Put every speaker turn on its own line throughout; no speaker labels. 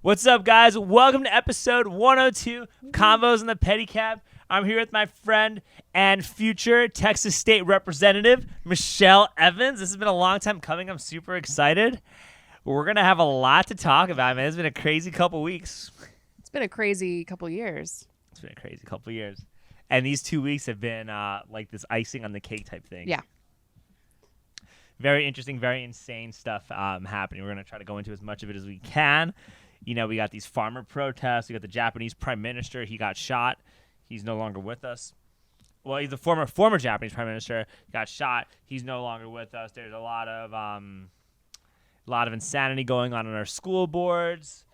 What's up, guys? Welcome to episode 102, Convos in the Pedicab. I'm here with my friend and future Texas State Representative, Michelle Evans. This has been a long time coming. I'm super excited. We're going to have a lot to talk about, man. It's been a crazy couple weeks.
It's been a crazy couple years. And
these 2 weeks have been like this icing on the cake type thing.
Yeah.
Very interesting, very insane stuff happening. We're going to try to go into as much of it as we can. You know, we got these farmer protests. We got the Japanese prime minister. He got shot. He's no longer with us. Well, he's the former Japanese prime minister. Got shot. He's no longer with us. There's a lot of insanity going on our school boards.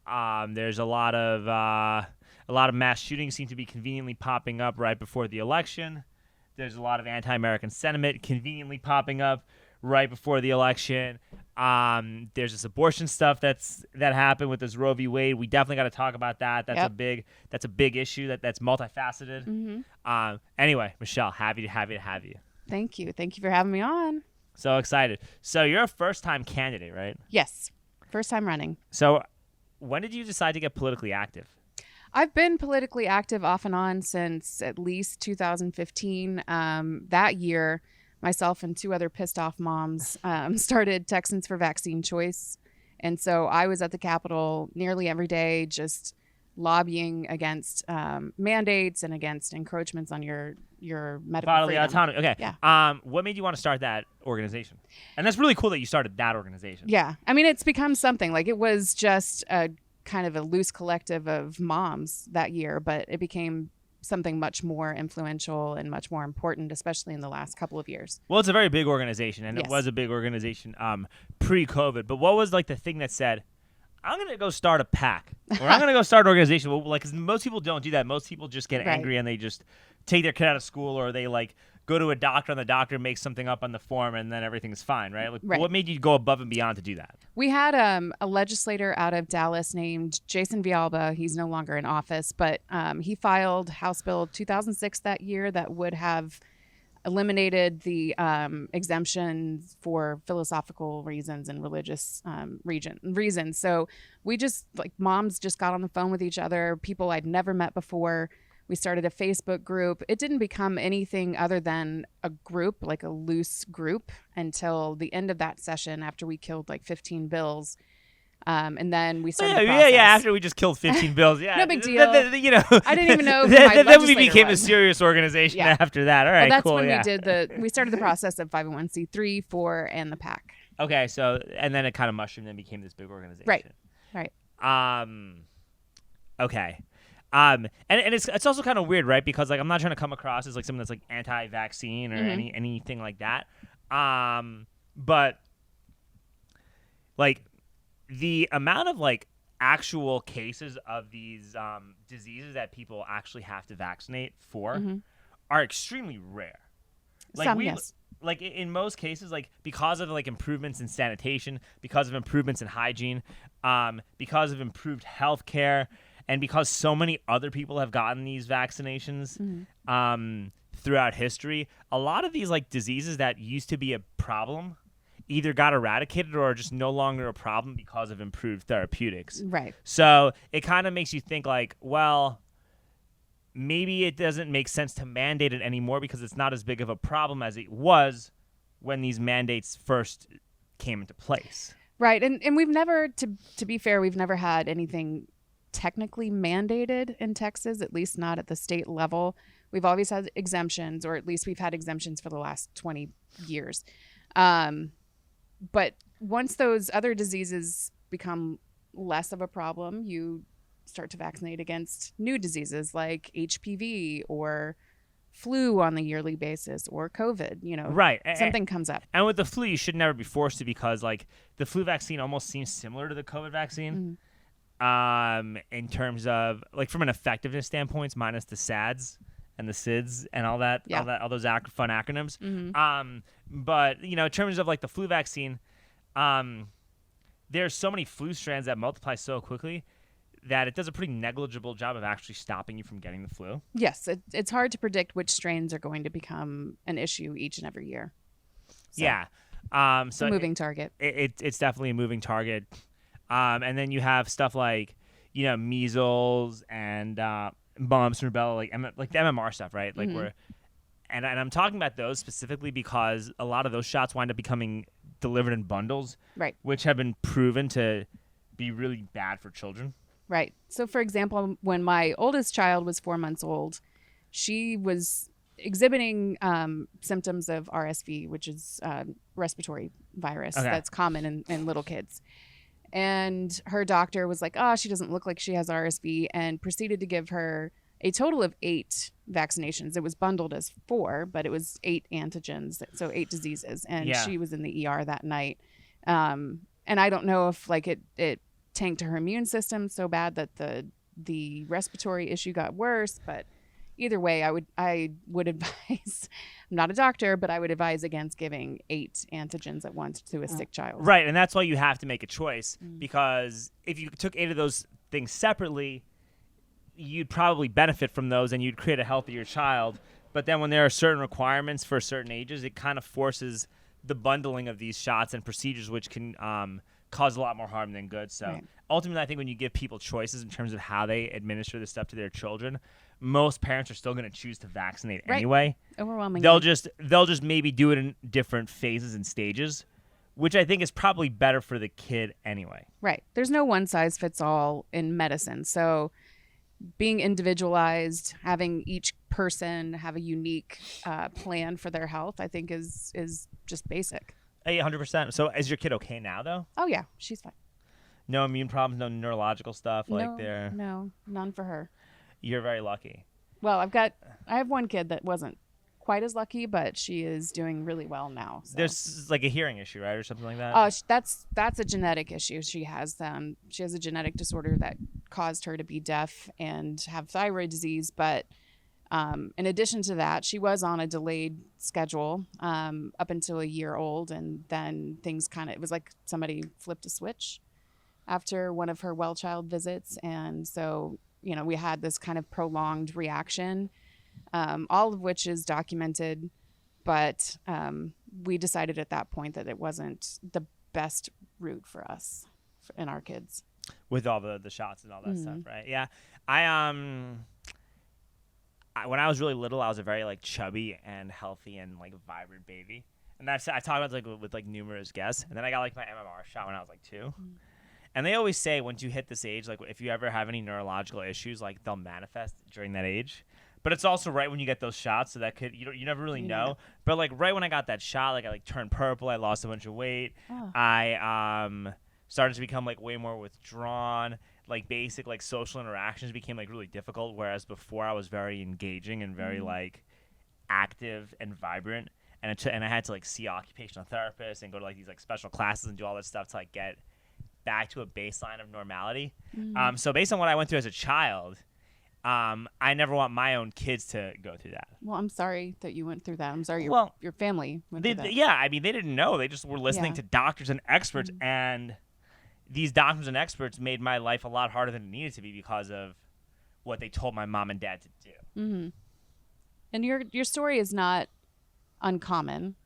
There's a lot of mass shootings seem to be conveniently popping up right before the election. There's a lot of anti-American sentiment conveniently popping up right before the election. There's this abortion stuff that happened with this Roe v. Wade. We definitely got to talk about that. That's a big issue that's multifaceted.
Mm-hmm.
Anyway, Michelle, happy to have you.
Thank you for having me on.
So excited. So you're a first-time candidate, right?
Yes, first time running.
So when did you decide to get politically active?
I've been politically active off and on since at least 2015. That year, myself and two other pissed off moms started Texans For Vaccine Choice. And so I was at the Capitol nearly every day just lobbying against mandates and against encroachments on your medical
Bodily
freedom.
autonomy. Okay.
Yeah.
What made you want to start that organization? And that's really cool that you started that organization.
Yeah. I mean, it's become something. Like, it was just a kind of a loose collective of moms that year, but it became something much more influential and much more important, especially in the last couple of years.
Well, it's a very big organization, and
Yes.
It was a big organization pre-COVID. But what was like the thing that said, I'm going to go start a PAC, or I'm going to go start an organization? Well, like, 'cause most people don't do that. Most people just get angry and they just take their kid out of school, or they like go to a doctor and the doctor makes something up on the form and then everything's fine, right? Like,
Right.
What made you go above and beyond to do that?
We had a legislator out of Dallas named Jason Villalba. He's no longer in office, but he filed House Bill 2006 that year that would have eliminated the exemptions for philosophical reasons and religious reasons. So we just, like, moms just got on the phone with each other, people I'd never met before. We started a Facebook group. It didn't become anything other than a group, like a loose group, until the end of that session after we killed like 15 bills. And then we started the process.
Yeah, after we just killed 15 bills. Yeah.
No big deal.
You know,
I didn't even know who my
then we
legislator
became
was.
a serious organization after that. All right,
well, that's
cool.
when we started the process of 501c3, 4, and the PAC.
Okay, so, and then it kind of mushroomed and became this big organization.
Right.
Okay. And it's also kind of weird, right? Because, like, I'm not trying to come across as like someone that's like anti-vaccine or anything like that. But like the amount of like actual cases of these diseases that people actually have to vaccinate for are extremely rare. Like,
Yes.
Like, in most cases, like, because of like improvements in sanitation, because of improvements in hygiene, because of improved healthcare, and because so many other people have gotten these vaccinations throughout history, a lot of these like diseases that used to be a problem either got eradicated or are just no longer a problem because of improved therapeutics.
Right.
So it kind of makes you think like, well, maybe it doesn't make sense to mandate it anymore because it's not as big of a problem as it was when these mandates first came into place.
Right. And we've never, to be fair, we've never had anything technically mandated in Texas, at least not at the state level. We've always had exemptions, or at least we've had exemptions for the last 20 years. But once those other diseases become less of a problem, you start to vaccinate against new diseases like HPV or flu on the yearly basis, or COVID,
right.
Something comes up.
And with the flu, you should never be forced to, because like the flu vaccine almost seems similar to the COVID vaccine. In terms of like from an effectiveness standpoint, minus the SADs and the SIDS and all that, all those fun acronyms. But in terms of like the flu vaccine, there's so many flu strands that multiply so quickly that it does a pretty negligible job of actually stopping you from getting the flu.
Yes, it's hard to predict which strains are going to become an issue each and every year. So,
Yeah.
So a moving target.
It's definitely a moving target. And then you have stuff like, measles and mumps and rubella, like the MMR stuff, right? Like where, and I'm talking about those specifically because a lot of those shots wind up becoming delivered in bundles,
Right.
which have been proven to be really bad for children.
Right. So, for example, when my oldest child was 4 months old, she was exhibiting symptoms of RSV, which is respiratory virus that's common in little kids. And her doctor was like, oh, she doesn't look like she has RSV, and proceeded to give her a total of 8 vaccinations. It was bundled as 4, but it was 8 antigens, so 8 diseases. And she was in the ER that night. And I don't know if it tanked her immune system so bad that the respiratory issue got worse, but either way, I would advise, I'm not a doctor, but I would advise against giving 8 antigens at once to a sick child.
Right, and that's why you have to make a choice, because if you took 8 of those things separately, you'd probably benefit from those and you'd create a healthier child. But then when there are certain requirements for certain ages, it kind of forces the bundling of these shots and procedures, which can cause a lot more harm than good. So ultimately, I think when you give people choices in terms of how they administer this stuff to their children, most parents are still going to choose to vaccinate anyway.
Overwhelmingly.
They'll just maybe do it in different phases and stages, which I think is probably better for the kid anyway.
Right. There's no one size fits all in medicine. So being individualized, having each person have a unique plan for their health, I think is just basic.
100%. So is your kid okay now, though?
Oh, yeah. She's fine.
No immune problems, no neurological stuff
No, none for her.
You're very lucky.
Well, I have one kid that wasn't quite as lucky, but she is doing really well now. So.
There's like a hearing issue, right, or something like that?
That's a genetic issue. She has a genetic disorder that caused her to be deaf and have thyroid disease. But in addition to that, she was on a delayed schedule up until a year old, and then it was like somebody flipped a switch after one of her well child visits, and so we had this kind of prolonged reaction, all of which is documented, but we decided at that point that it wasn't the best route for us and our kids.
With all the shots and all that stuff, right? Yeah. When I was really little, I was a very chubby and healthy and vibrant baby. And I talked about with numerous guests. And then I got my MMR shot when I was 2. And they always say once you hit this age, if you ever have any neurological issues, they'll manifest during that age. But it's also right when you get those shots, so that could you never really know. But right when I got that shot, I turned purple, I lost a bunch of weight. Oh. I started to become way more withdrawn. Basic social interactions became really difficult, whereas before I was very engaging and very active and vibrant. And I had to see occupational therapists and go to these special classes and do all this stuff to get back to a baseline of normality. So based on what I went through as a child, I never want my own kids to go through that.
Well, I'm sorry that you went through that. I'm sorry your family went through that.
Yeah, I mean, they didn't know. They just were listening to doctors and experts, and these doctors and experts made my life a lot harder than it needed to be because of what they told my mom and dad to do.
Mm-hmm. And your story is not uncommon.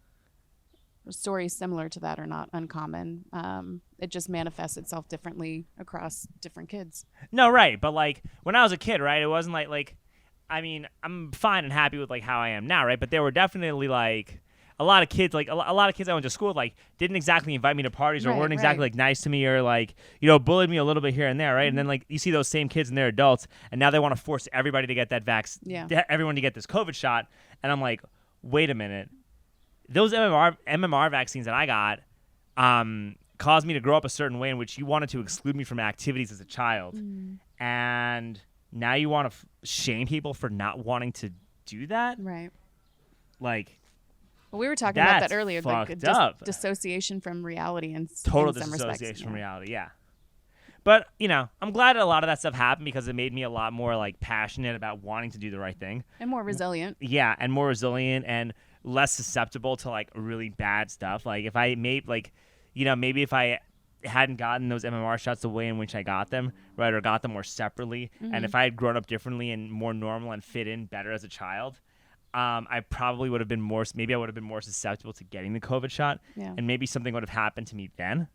Stories similar to that are not uncommon. It just manifests itself differently across different kids.
No, right. But when I was a kid, right, it wasn't I mean, I'm fine and happy with how I am now, right? But there were definitely a lot of kids, a lot of kids I went to school with, didn't exactly invite me to parties or weren't exactly nice to me or bullied me a little bit here and there, right? Mm-hmm. And then you see those same kids and they're adults, and now they want to force everybody to get that everyone to get this COVID shot, and I'm like, wait a minute, those MMR vaccines that I got caused me to grow up a certain way in which you wanted to exclude me from activities as a child, and now you want to shame people for not wanting to do that,
right?
Well,
we were talking about that earlier,
dissociation
from reality and
total dissociation from reality. Yeah, but I'm glad a lot of that stuff happened because it made me a lot more passionate about wanting to do the right thing
and more resilient.
Yeah, and more resilient and less susceptible to really bad stuff. If I made maybe if I hadn't gotten those MMR shots the way in which I got them, right, or got them more separately, and if I had grown up differently and more normal and fit in better as a child, I probably would have been more susceptible to getting the COVID shot, and maybe something would have happened to me then,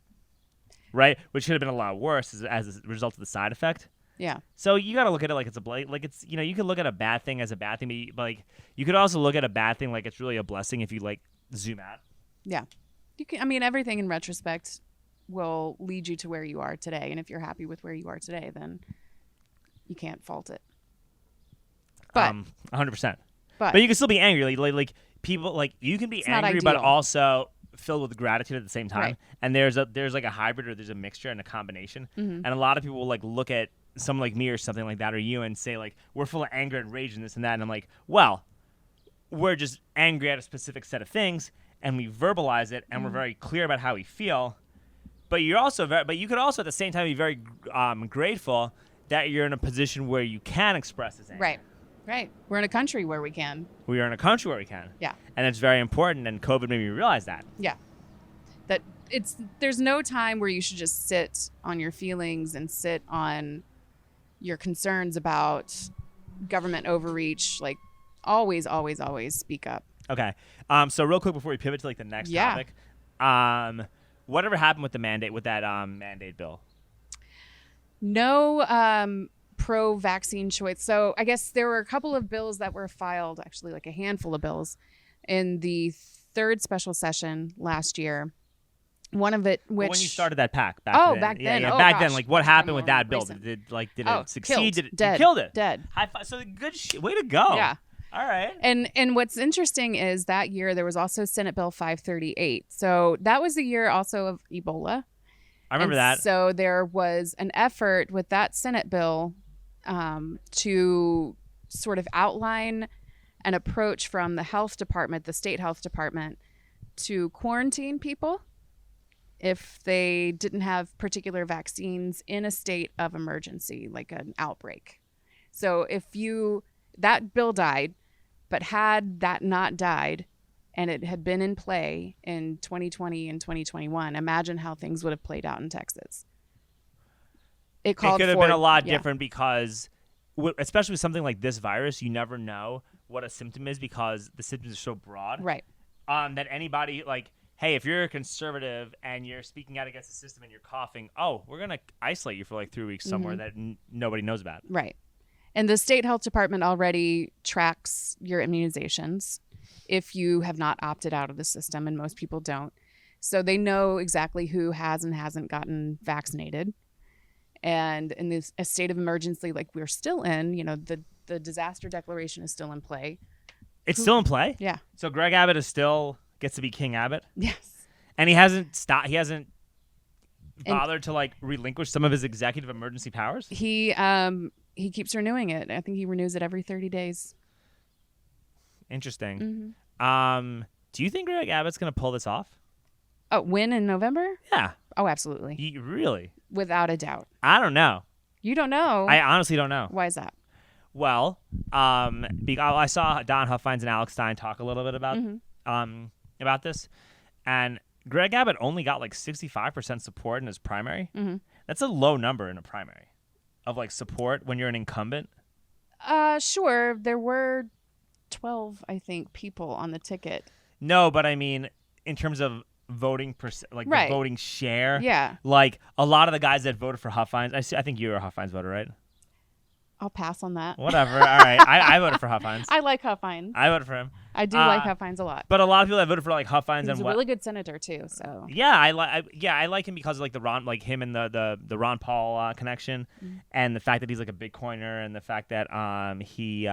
right? Which should have been a lot worse as a result of the side effect.
Yeah.
So you got to look at it like it's it's you could look at a bad thing as a bad thing, but like you could also look at a bad thing like it's really a blessing if you like zoom out.
Yeah. You can. I mean, everything in retrospect will lead you to where you are today, and if you're happy with where you are today, then you can't fault it. But
100%.
But
you can still be angry. Like people, like you can be angry, but also filled with gratitude at the same time.
Right.
And there's like a hybrid, or there's a mixture and a combination.
Mm-hmm.
And a lot of people will like look at someone like me or something like that, or you, and say like, we're full of anger and rage and this and that. And I'm like, well, we're just angry at a specific set of things, and we verbalize it, and we're very clear about how we feel. But you're also but you could also at the same time be very grateful that you're in a position where you can express this anger.
Right. We're in a country where we can.
We are in a country where we can.
Yeah.
And it's very important, and COVID made me realize that.
Yeah. That there's no time where you should just sit on your feelings and sit on your concerns about government overreach. Like always speak up.
Okay. So real quick before we pivot to like the next topic, whatever happened with the mandate, with that mandate bill?
No pro-vaccine choice. So I guess there were a couple of bills that were filed, actually like a handful of bills, in the third special session last year. One of it, which
when you started that pack back then.
Back then.
Yeah,
oh,
back
gosh.
then. Like what happened with that bill?
Recent.
Did it succeed?
Killed.
Did it
Dead.
You killed it?
Dead.
High five. So good way to go.
Yeah.
All right.
And what's interesting is that year there was also Senate Bill 538. So that was the year also of Ebola.
I remember that.
So there was an effort with that Senate bill to sort of outline an approach from the health department, the state health department, to quarantine people if they didn't have particular vaccines in a state of emergency, like an outbreak. So that bill died, but had that not died and it had been in play in 2020 and 2021, imagine how things would have played out in Texas. It could
have been a lot different because, especially with something like this virus, you never know what a symptom is because the symptoms are so broad.
Right.
That anybody, like, hey, if you're a conservative and you're speaking out against the system and you're coughing, we're going to isolate you for like 3 weeks somewhere that nobody knows about.
Right. And the state health department already tracks your immunizations if you have not opted out of the system, and most people don't. So they know exactly who has and hasn't gotten vaccinated. And in this a state of emergency like we're still in, the disaster declaration is still in play.
It's still in play?
Yeah.
So Greg Abbott gets to be King Abbott?
Yes.
And he hasn't bothered to like relinquish some of his executive emergency powers?
He keeps renewing it. I think he renews it every 30 days.
Interesting. Mm-hmm. Do you think Greg Abbott's going to pull this off?
Oh, win in November?
Yeah.
Oh, absolutely.
Really?
Without a doubt.
I don't know.
You don't know?
I honestly don't know.
Why is that?
Well, I saw Don Huffines and Alex Stein talk a little bit about this, and Greg Abbott only got like 65% support in his primary. Mm-hmm. That's a low number in a primary of like support when you're an incumbent.
Sure. There were 12, I think, people on the ticket.
No, but I mean, in terms of voting
right.
the voting share.
Yeah.
Like a lot of the guys that voted for Huffines, I think you're a Huffines voter, right?
I'll pass on that.
Whatever. All right. I voted for Huffines.
I like Huffines.
I voted for him.
I do like Huffines a lot.
But a lot of people that voted for like Huffines
He's a really good senator too. So
yeah, I like him because of like him and the Ron Paul connection, and the fact that he's like a Bitcoiner, and the fact that he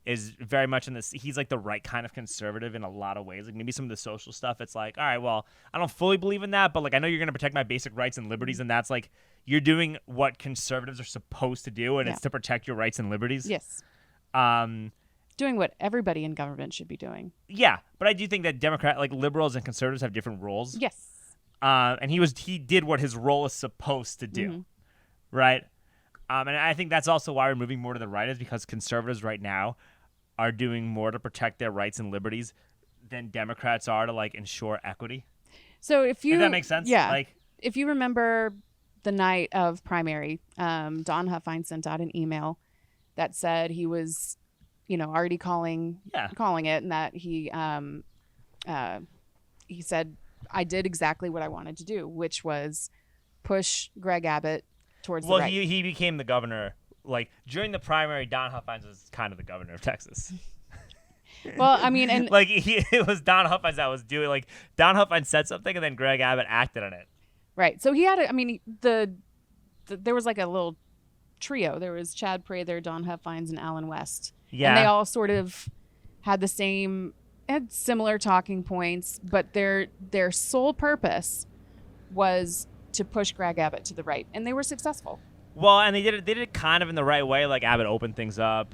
is very much in this. He's like the right kind of conservative in a lot of ways. Like maybe some of the social stuff, it's like, all right, well, I don't fully believe in that, but like I know you're gonna protect my basic rights and liberties, and that's like you're doing what conservatives are supposed to do, and it's to protect your rights and liberties.
Yes. Doing what everybody in government should be doing.
Yeah, but I do think that liberals and conservatives have different roles.
Yes.
And he did what his role is supposed to do, right? And I think that's also why we're moving more to the right, is because conservatives right now are doing more to protect their rights and liberties than Democrats are to like ensure equity.
So if that
makes sense,
yeah.
Like
if you remember the night of primary, Don Huffines sent out an email that said he was, already calling it, and that he said, I did exactly what I wanted to do, which was push Greg Abbott towards
Well,
the right.
he became the governor. Like, during the primary, Don Huffines was kind of the governor of Texas.
Well, I mean, and
Like, it was Don Huffines that was doing, like, Don Huffines said something, and then Greg Abbott acted on it.
right. So he had, there was like a little trio. There was Chad Prather, Don Huffines, and Alan West.
Yeah.
And they all sort of had similar talking points, but their sole purpose was to push Greg Abbott to the right, and they were successful.
Well, and they did it kind of in the right way. Like, Abbott opened things up.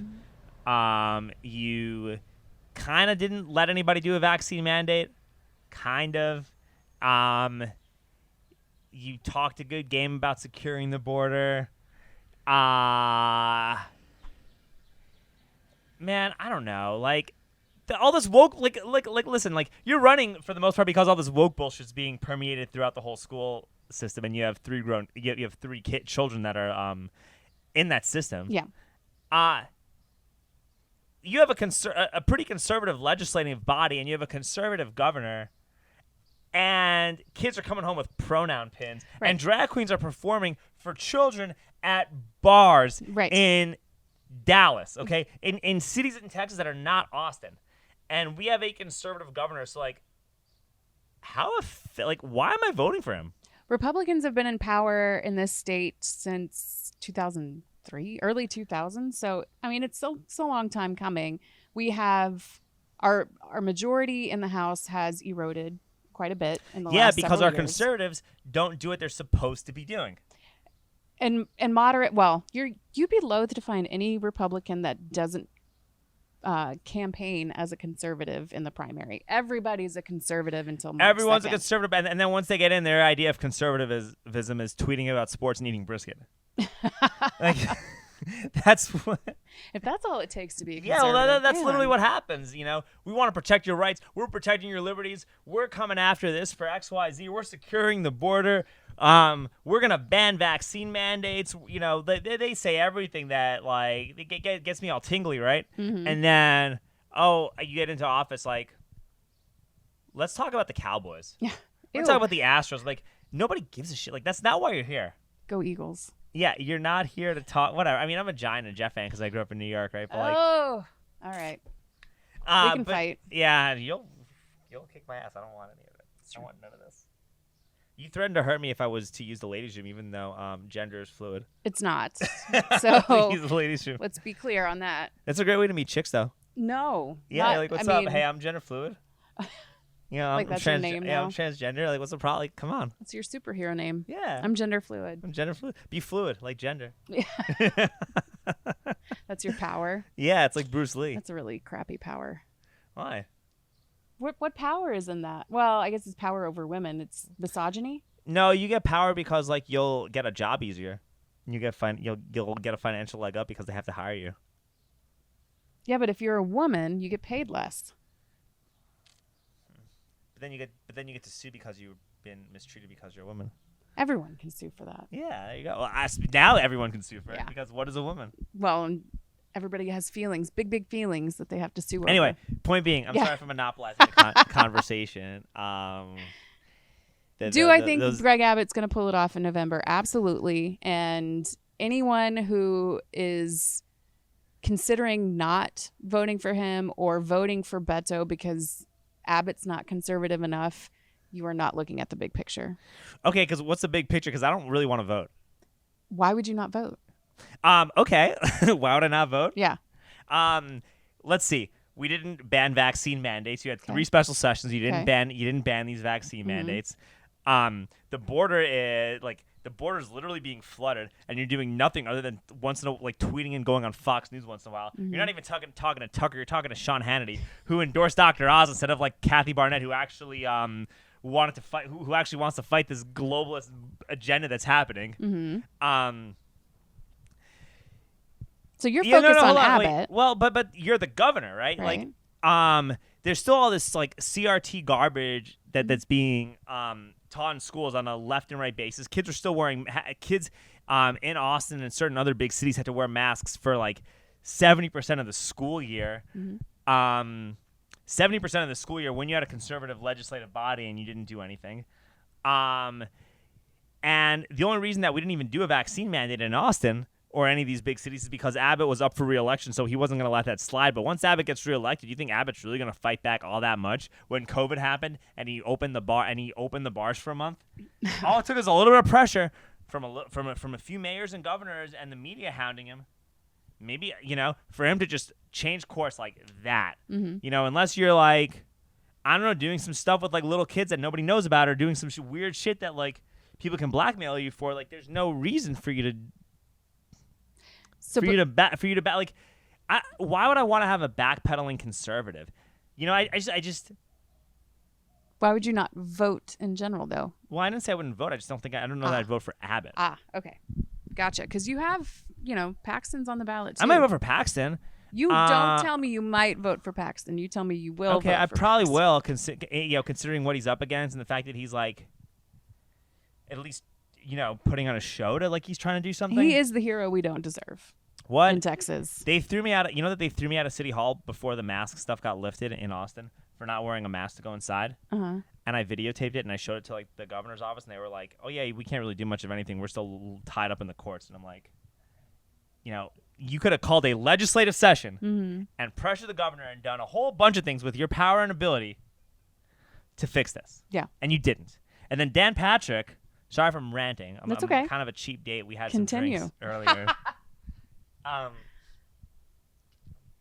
You kind of didn't let anybody do a vaccine mandate. Kind of. You talked a good game about securing the border. Man, I don't know. Like, all this woke, listen, like, you're running for the most part because all this woke bullshit's being permeated throughout the whole school system, and you have three children that are in that system.
Yeah.
You have a pretty conservative legislative body, and you have a conservative governor, and kids are coming home with pronoun pins,
right.
and drag queens are performing for children at bars
right.
in Dallas, okay, in cities in Texas that are not Austin, and we have a conservative governor. So, like, why am I voting for him?
Republicans have been in power in this state since 2003, early 2000s. So, I mean, it's so a long time coming. We have our majority in the House has eroded quite a bit in the last
because
several
our
years.
conservatives don't do what they're supposed to be doing.
And moderate, well, you'd be loath to find any Republican that doesn't campaign as a conservative in the primary. Everybody's a conservative until March
Everyone's
2nd.
a conservative, and then once they get in, their idea of conservatism is tweeting about sports and eating brisket. Like, that's what.
If that's all it takes to be a
Yeah,
conservative.
well, that's literally what happens. You know, we want to protect your rights. We're protecting your liberties. We're coming after this for X, Y, Z. We're securing the border. We're gonna ban vaccine mandates. You know, they say everything that, like, it gets me all tingly, right?
Mm-hmm.
And then, you get into office, like, let's talk about the Cowboys.
Yeah.
Let's talk about the Astros. Like, nobody gives a shit. Like, that's not why you're here.
Go Eagles.
Yeah, you're not here to talk. Whatever. I mean, I'm a Giant and Jet fan because I grew up in New York, right? But, like,
all right. We can fight.
Yeah, you'll kick my ass. I don't want any of it. I want none of this. You threatened to hurt me if I was to use the ladies' room, even though gender is fluid.
It's not. So
use the ladies' room.
let's be clear on that.
That's a great way to meet chicks, though.
No.
Yeah, like, what's up? Hey, I'm gender fluid. You know,
like, that's your name
yeah,
now?
I'm transgender. Like, what's the problem? Like, come on.
That's your superhero name.
Yeah.
I'm gender fluid.
I'm gender fluid. Be fluid, like gender.
That's your power.
Yeah, it's like Bruce Lee.
That's a really crappy power.
Why?
What power is in that? Well, I guess it's power over women. It's misogyny.
No, you get power because, like, you'll get a job easier. You get you'll get a financial leg up because they have to hire you.
Yeah, but if you're a woman, you get paid less.
But then you get to sue because you've been mistreated because you're a woman.
Everyone can sue for that.
Yeah, there you go. Well, now everyone can sue for it
Yeah.
because what is a woman?
Well, and everybody has feelings, big feelings that they have to sue over.
Anyway, point being, I'm
Yeah.
sorry for monopolizing the conversation.
I think Greg Abbott's going to pull it off in November? Absolutely. And anyone who is considering not voting for him or voting for Beto because Abbott's not conservative enough, you are not looking at the big picture.
Okay, because what's the big picture? Because I don't really want to vote.
Why would you not vote?
Okay. Why would I not vote?
Yeah.
Let's see. We didn't ban vaccine mandates. You had 3 special sessions. You didn't ban these vaccine mandates. The border is literally being flooded, and you're doing nothing other than once in a tweeting and going on Fox News once in a while.
Mm-hmm.
You're not even talking to Tucker. You're talking to Sean Hannity, who endorsed Dr. Oz instead of, like, Kathy Barnett, who actually wanted to fight, who actually wants to fight this globalist agenda that's happening.
Mm-hmm. So you're focused on Abbott.
Wait. Well, but you're the governor, right?
Right.
Like, there's still all this, like, CRT garbage that's being taught in schools on a left and right basis. Kids are still wearing kids in Austin and certain other big cities had to wear masks for, like, 70% of the school year.
Mm-hmm.
70% of the school year when you had a conservative legislative body and you didn't do anything. And And the only reason that we didn't even do a vaccine mandate in Austin or any of these big cities is because Abbott was up for re-election, so he wasn't going to let that slide. But once Abbott gets re-elected, you think Abbott's really going to fight back all that much when COVID happened and he opened the bars for a month? All it took is a little bit of pressure from a few mayors and governors and the media hounding him. Maybe, for him to just change course like that.
Mm-hmm.
Unless you're like, I don't know, doing some stuff with like little kids that nobody knows about or doing some weird shit that like people can blackmail you for. Like, there's no reason for you to like, why would I want to have a backpedaling conservative? I just.
Why would you not vote in general, though?
Well, I didn't say I wouldn't vote. I just don't know that I'd vote for Abbott.
Okay. Gotcha. Because you have, Paxton's on the ballot, too.
I might vote for Paxton.
You don't tell me you might vote for Paxton. You tell me you will
okay,
vote
I
for
probably
Paxton.
will, considering what he's up against and the fact that he's, like, at least, putting on a show to, like, he's trying to do something.
He is the hero we don't deserve.
What?
In Texas.
They threw me out. That they threw me out of City Hall before the mask stuff got lifted in Austin for not wearing a mask to go inside.
Uh-huh.
And I videotaped it and I showed it to like the governor's office and they were like, "Oh yeah, we can't really do much of anything. We're still tied up in the courts." And I'm like, you could have called a legislative session and pressured the governor and done a whole bunch of things with your power and ability to fix this.
Yeah.
And you didn't. And then Dan Patrick, sorry if I'm ranting.
That's okay.
I'm kind of a cheap date. We had
Continue.
some drinks earlier.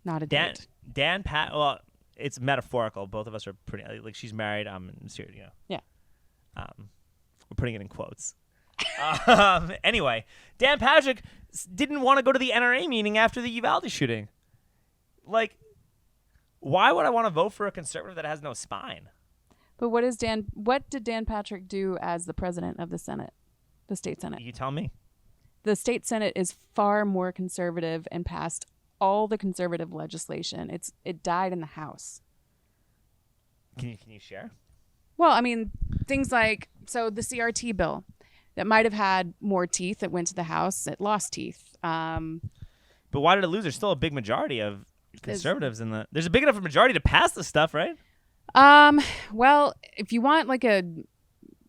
Not a date.
Well, it's metaphorical. Both of us are pretty, like, she's married. I'm serious,
Yeah.
We're putting it in quotes. Anyway, Dan Patrick didn't want to go to the NRA meeting after the Uvalde shooting. Like, why would I want to vote for a conservative that has no spine?
But what did Dan Patrick do as the president of the Senate, the state Senate?
You tell me.
The state Senate is far more conservative and passed all the conservative legislation. It died in the House.
Can you share?
Well, I mean, things like, so the CRT bill that might have had more teeth that went to the House, it lost teeth.
But why did it lose? There's still a big majority of conservatives there's a big enough majority to pass this stuff, right?
Well, if you want like you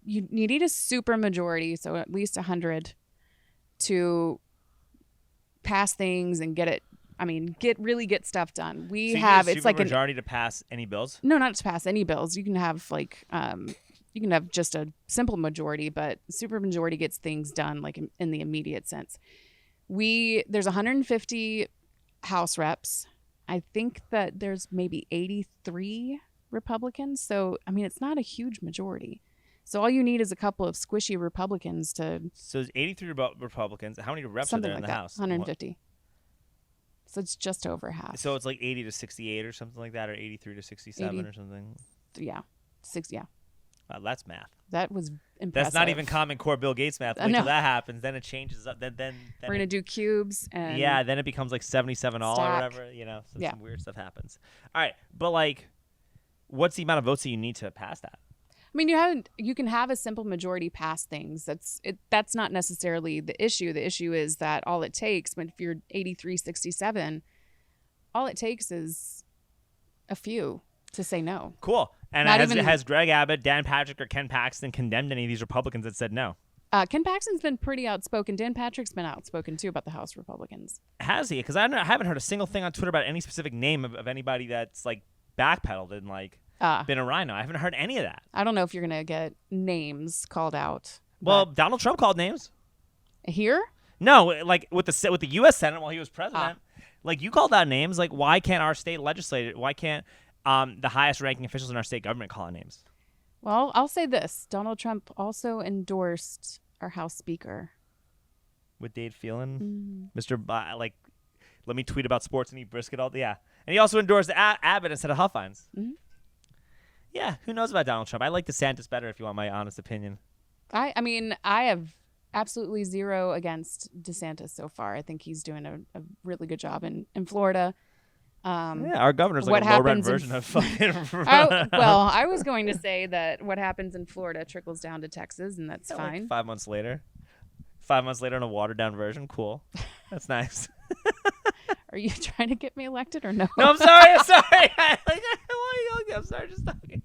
need a super majority, so at least 100 to pass things and get stuff done. It's like a
majority to pass any bills?
No, not to pass any bills. You can have like you can have just a simple majority, but super majority gets things done like in the immediate sense. There's 150 House reps. I think that there's maybe 83 Republicans. So, I mean, it's not a huge majority. So all you need is a couple of squishy Republicans to...
So there's 83 Republicans. How many reps are there in the House?
150. What? So it's just over half.
So it's like 80 to 68 or something like that, or 83 to 67 or something?
Yeah. Yeah.
Wow, that's math.
That was impressive.
That's not even Common Core Bill Gates math. Wait till that happens. Then it changes up. Then we're
going to do cubes. And
yeah, then it becomes like 77 all or whatever. So some weird stuff happens. All right, but like, what's the amount of votes that you need to pass that?
I mean, you can have a simple majority pass things. That's not necessarily the issue. The issue is that all it takes, but if you're 83-67, all it takes is a few to say no.
Cool. And has Greg Abbott, Dan Patrick, or Ken Paxton condemned any of these Republicans that said no?
Ken Paxton's been pretty outspoken. Dan Patrick's been outspoken, too, about the House Republicans.
Has he? Because I haven't heard a single thing on Twitter about any specific name of anybody that's, like, backpedaled and, like, been a rhino. I haven't heard any of that.
I don't know if you're going to get names called out.
Well, Donald Trump called names.
Here?
No, like, with the U.S. Senate while he was president. Like, you called out names. Like, why can't our state legislature, why can't the highest ranking officials in our state government call out names?
Well, I'll say this. Donald Trump also endorsed our House Speaker.
With Dave Phelan? Mr. Let me tweet about sports and eat brisket all day. Yeah. And he also endorsed Abbott instead of Huffines. Mm-hmm. Yeah, who knows about Donald Trump? I like DeSantis better if you want my honest opinion.
I mean, I have absolutely zero against DeSantis so far. I think he's doing a really good job in Florida.
Our governor's like a low-rent version of fucking...
I was going to say that what happens in Florida trickles down to Texas, and that's fine.
Like 5 months later. 5 months later in a watered-down version. Cool. That's nice.
Are you trying to get me elected or no?
No, I'm sorry. I'm sorry. I'm sorry, just talking.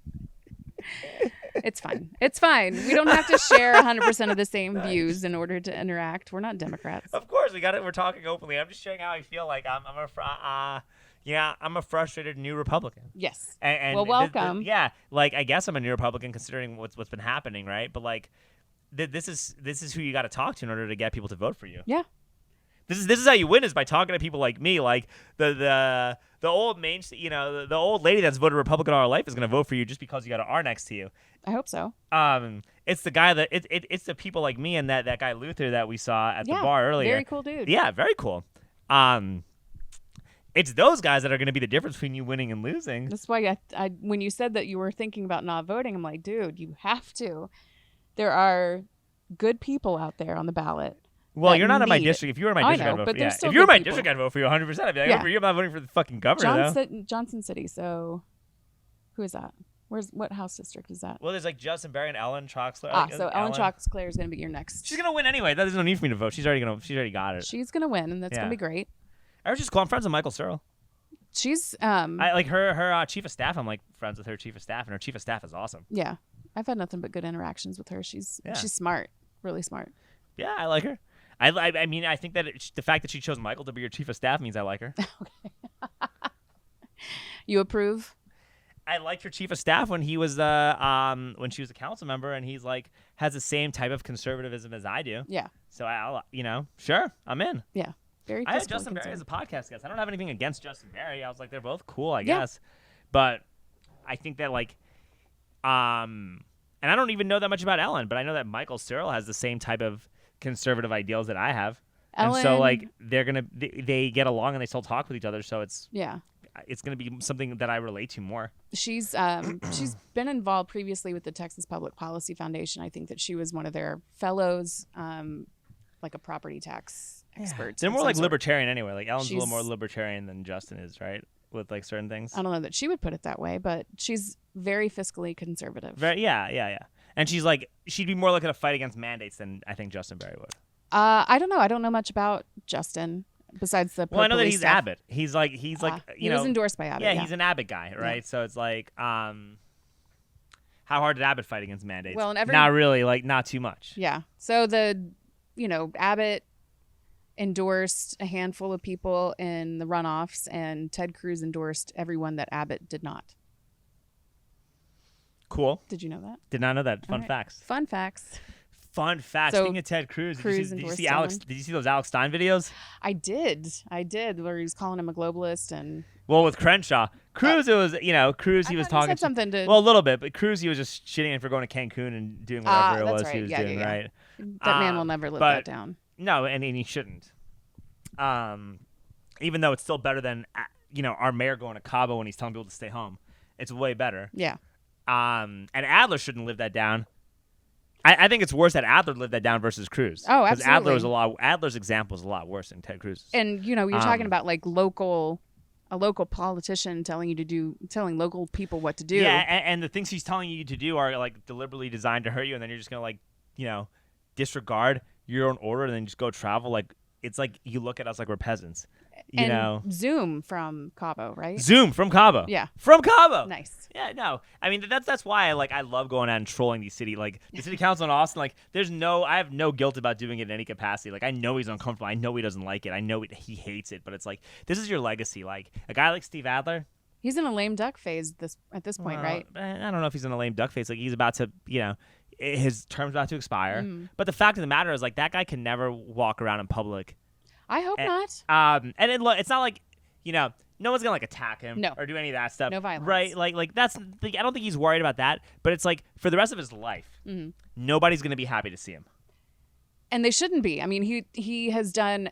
It's fine. It's fine. We don't have to share 100% of the same views in order to interact. We're not Democrats.
Of course, we got it. We're talking openly. I'm just sharing how I feel. Like I'm a frustrated new Republican.
Yes.
And
well, welcome.
like I guess I'm a new Republican considering what's been happening, right? But like, this is who you got to talk to in order to get people to vote for you.
Yeah.
This is how you win, is by talking to people like me. Like the old the old lady that's voted Republican all her life is going to vote for you just because you got an R next to you.
I hope so.
It's the guy that it's the people like me and that guy Luther that we saw at the bar earlier.
Very cool dude.
Yeah, very cool. It's those guys that are going to be the difference between you winning and losing.
That's why I when you said that you were thinking about not voting, I'm like, dude, you have to. There are good people out there on the ballot.
Well, you're not in my district. If you were in my district, I'd vote for you. If you were in my district, I'd vote for you 100%. I'd be like, I'm not voting for the fucking governor,
Johnson City. So, who is that? What House district is that?
Well, there's like Justin Berry and Ellen Troxler.
So Ellen Troxler is going to be your next.
She's going to win anyway. There's no need for me to vote. She's already got it.
She's going to win, and that's going to be great.
I was just cool. I'm friends with Michael Searle.
She's
I like her chief of staff. I'm like friends with her chief of staff, and her chief of staff is awesome.
Yeah, I've had nothing but good interactions with her. She's smart, really smart.
Yeah, I like her. I mean, I think that the fact that she chose Michael to be your chief of staff means I like her.
Okay. You approve?
I liked her chief of staff when he was when she was a council member, and he's like has the same type of conservatism as I do.
Yeah.
So sure, I'm in.
Yeah. Very.
I had Justin Berry as a podcast guest. I don't have anything against Justin Berry. I was like, they're both cool, I guess. But I think that and I don't even know that much about Ellen, but I know that Michael Searle has the same type of conservative ideals that I have.
Ellen,
and so like they get along and they still talk with each other, so it's gonna be something that I relate to more.
She's been involved previously with the Texas Public Policy Foundation. I think that she was one of their fellows, like a property tax expert.
They're more like libertarian anyway. Like Ellen's a little more libertarian than Justin is, right? With like certain things.
I don't know that she would put it that way, but she's very fiscally conservative.
Yeah. And she'd be more looking to fight against mandates than I think Justin Berry would.
I don't know. I don't know much about Justin besides the.
Well, I know that he's
stuff.
Abbott. He's like he
was endorsed by Abbott.
Yeah, he's an Abbott guy, right? Yeah. So it's like, how hard did Abbott fight against mandates?
Well,
not really, like not too much.
Yeah. So Abbott endorsed a handful of people in the runoffs, and Ted Cruz endorsed everyone that Abbott did not.
Cool.
Did you know that?
Did not know that. Fun facts.
Fun facts.
Fun fact.
So,
Speaking of Ted Cruz, did you see
someone?
Did you see those Alex Stein videos?
I did, where he was calling him a globalist and.
Well, with Crenshaw, Cruz, it was Cruz. He was talking.
He said something to.
Well, a little bit, but Cruz, he was just shitting him for going to Cancun and doing whatever it was he was doing, right?
That man will never live that down.
No, and he shouldn't. Even though it's still better than our mayor going to Cabo when he's telling people to stay home, it's way better.
Yeah.
And Adler shouldn't live that down. I think it's worse that Adler lived that down versus Cruz.
Oh, absolutely.
Because Adler's example is a lot worse than Ted Cruz's.
And you're talking about like a local politician telling local people what to do.
Yeah, and the things he's telling you to do are like deliberately designed to hurt you, and then you're just gonna disregard your own order and then just go travel. Like it's like you look at us like we're peasants.
Zoom from Cabo, right?
Zoom from Cabo.
Yeah.
From Cabo.
Nice.
Yeah, no. I mean that's why I love going out and trolling these the city council in Austin. Like I have no guilt about doing it in any capacity. Like I know he's uncomfortable. I know he doesn't like it. I know he hates it. But it's like this is your legacy. Like a guy like Steve Adler.
He's in a lame duck phase at this point, right?
I don't know if he's in a lame duck phase. Like he's about to, his term's about to expire. But the fact of the matter is like that guy can never walk around in public.
I hope not.
It's not like, no one's gonna attack him or do any of that stuff.
No violence.
Right? Like that's I don't think he's worried about that, but it's like for the rest of his life, nobody's gonna be happy to see him.
And they shouldn't be. I mean, he has done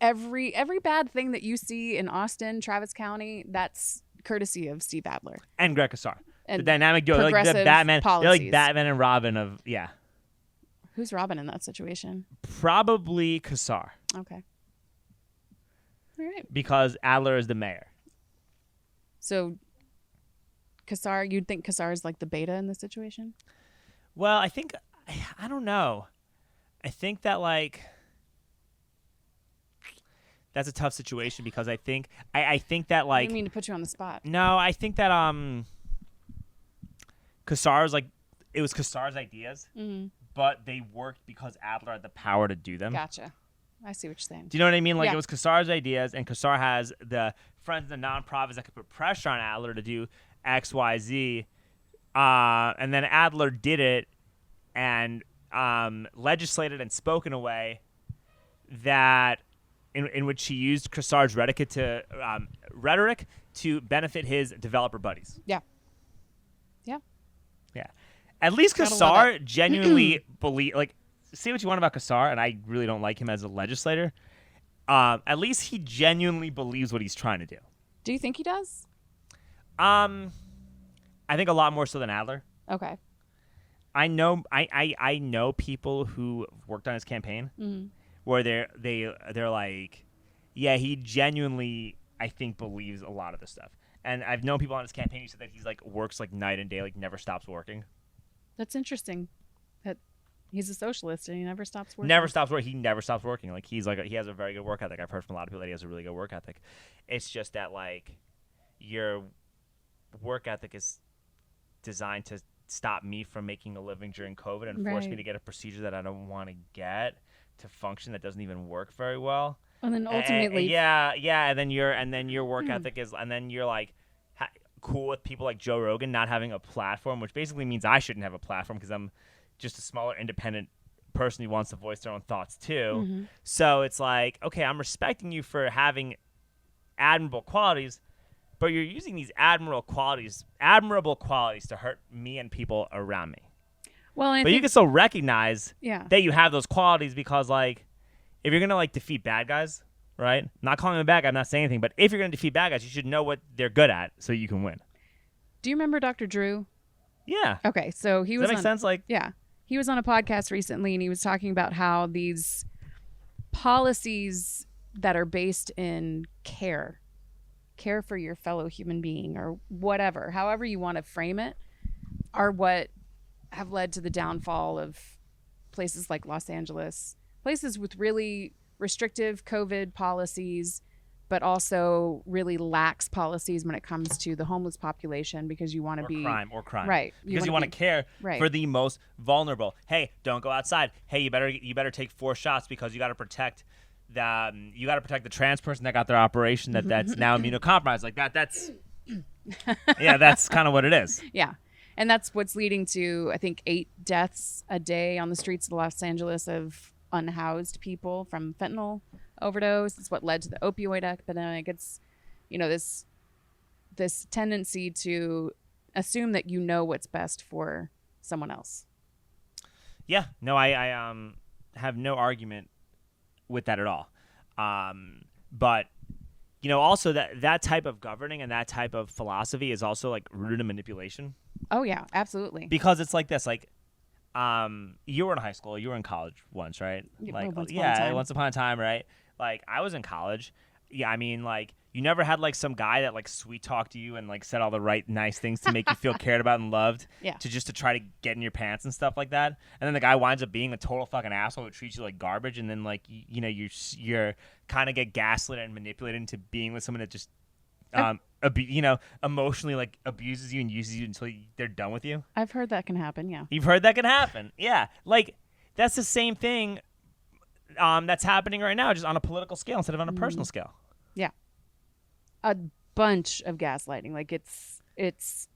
every bad thing that you see in Austin, Travis County, that's courtesy of Steve Adler.
And Greg Casar.
And
the dynamic duo, like the Batman policies. They're like Batman and Robin of
Who's Robin in that situation?
Probably Casar.
Okay. All right.
Because Adler is the mayor.
So Casar, you'd think Casar is like the beta in this situation?
Well, I don't know. I think that that's a tough situation because I think that
I didn't mean to put you on the spot.
No, I think that Kassar's like, it was Kassar's ideas,
Mm-hmm.
but they worked because Adler had the power to do them.
Gotcha. I see what you're saying.
Do you know what I mean? Like,
Yeah.
it was Kassar's ideas, and Kassar has the friends and the nonprofits that could put pressure on Adler to do X, Y, Z. And then Adler did it and legislated and spoke in a way that in which he used Kassar's rhetoric to benefit his developer buddies.
Yeah. Yeah.
Yeah. At least
Gotta love
Kassar genuinely believe, like, say what you want about Kassar, and I really don't like him as a legislator. At least he genuinely believes what he's trying to do.
Do you think he does?
I think a lot more so than Adler.
Okay.
I know people who worked on his campaign where they're like, yeah, he genuinely, I think, believes a lot of this stuff. And I've known people on his campaign who said that he's like works like night and day, like never stops working.
That's interesting. That he's a socialist and he never stops working.
Never stops working. He never stops working. Like he has a very good work ethic. I've heard from a lot of people that he has a really good work ethic. It's just that like your work ethic is designed to stop me from making a living during COVID and force me
Right.
to get a procedure that I don't want to get to function that doesn't even work very well.
And then ultimately,
and then your work ethic is, and then you're like cool with people like Joe Rogan not having a platform, which basically means I shouldn't have a platform because I'm just a smaller independent person who wants to voice their own thoughts too. So it's like, okay, I'm respecting you for having admirable qualities, but you're using these admirable qualities to hurt me and people around me.
well, and I
But you
think,
can still recognize
yeah,
that you have those qualities because, like, if you're gonna like defeat bad guys, right? I'm not calling them a bad guy, I'm not saying anything, but if you're gonna defeat bad guys, you should know what they're good at so you can win.
Do you remember Dr. Drew?
Yeah.
Okay, so he
Does
was
that make
on,
sense? Like,
yeah, he was on a podcast recently, and he was talking about how these policies that are based in care for your fellow human being or whatever, however you want to frame it, are what have led to the downfall of places like Los Angeles, places with really restrictive COVID policies, but also really lax policies when it comes to the homeless population because you want to be
crime,
right.
Because you want to care
right.
for the most vulnerable. Hey, don't go outside. Hey, you better take 4 shots because you got to protect the trans person that got their operation that's now immunocompromised. Like that's yeah, that's kind of what it is.
Yeah. And that's what's leading to, I think, 8 deaths a day on the streets of Los Angeles of unhoused people from fentanyl overdose. It's what led to the opioid epidemic. It's, this tendency to assume that you know what's best for someone else.
Yeah. No, I have no argument with that at all. But also that type of governing and that type of philosophy is also like rooted in manipulation.
Oh yeah, absolutely.
Because it's like this, like, you were in high school, you were in college once, right? Like, once upon a time, right? Like, I was in college. Yeah, I mean, like, you never had like some guy that like sweet talked to you and like said all the right nice things to make you feel cared about and loved.
Yeah.
To try to get in your pants and stuff like that. And then the guy winds up being a total fucking asshole who treats you like garbage. And then like you're kind of get gaslit and manipulated into being with someone that just emotionally like abuses you and uses you until they're done with you.
I've heard that can happen. Yeah.
You've heard that can happen. Yeah. Like that's the same thing that's happening right now, just on a political scale instead of on a personal scale.
Yeah. A bunch of gaslighting. Like it's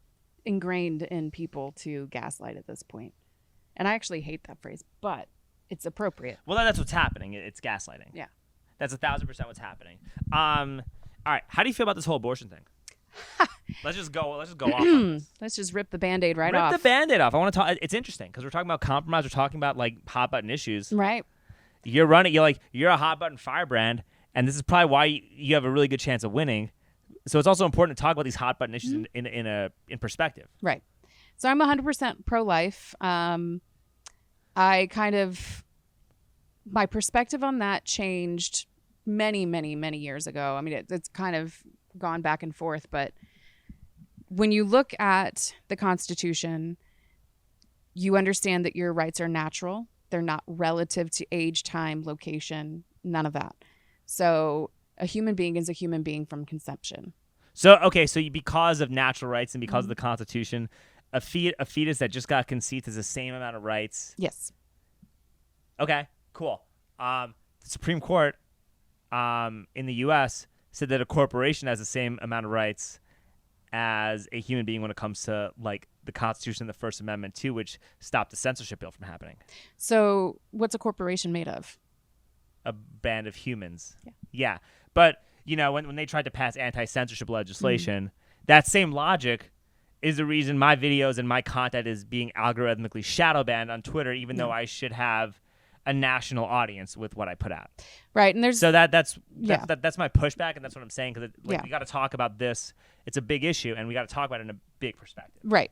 ingrained in people to gaslight at this point. And I actually hate that phrase, but it's appropriate.
Well, that's what's happening. It's gaslighting.
Yeah.
That's 1,000% what's happening. All right. How do you feel about this whole abortion thing? Let's just go off on this.
Let's just rip the Band-Aid off.
Rip the Band-Aid off. I want to talk. It's interesting because we're talking about compromise. We're talking about like hot button issues.
Right.
You're a hot button firebrand, and this is probably why you have a really good chance of winning. So it's also important to talk about these hot button issues in perspective.
Right. So I'm 100% pro-life. My perspective on that changed many, many, many years ago. I mean, it's kind of gone back and forth, but when you look at the Constitution, you understand that your rights are natural. They're not relative to age, time, location, none of that. So a human being is a human being from conception.
So, okay, because of natural rights and because of the Constitution, a fetus that just got conceived has the same amount of rights.
Yes.
Okay, cool. The Supreme Court in the U.S. said that a corporation has the same amount of rights as a human being when it comes to like the Constitution and the First Amendment too, which stopped the censorship bill from happening.
So what's a corporation made of?
A band of humans.
Yeah.
Yeah. But, you know, when they tried to pass anti-censorship legislation, that same logic is the reason my videos and my content is being algorithmically shadow banned on Twitter, even though I should have a national audience with what I put out.
Right. And there's
so that's my pushback, and that's what I'm saying, because we got to talk about this. It's a big issue, and we got to talk about it in a big perspective.
Right.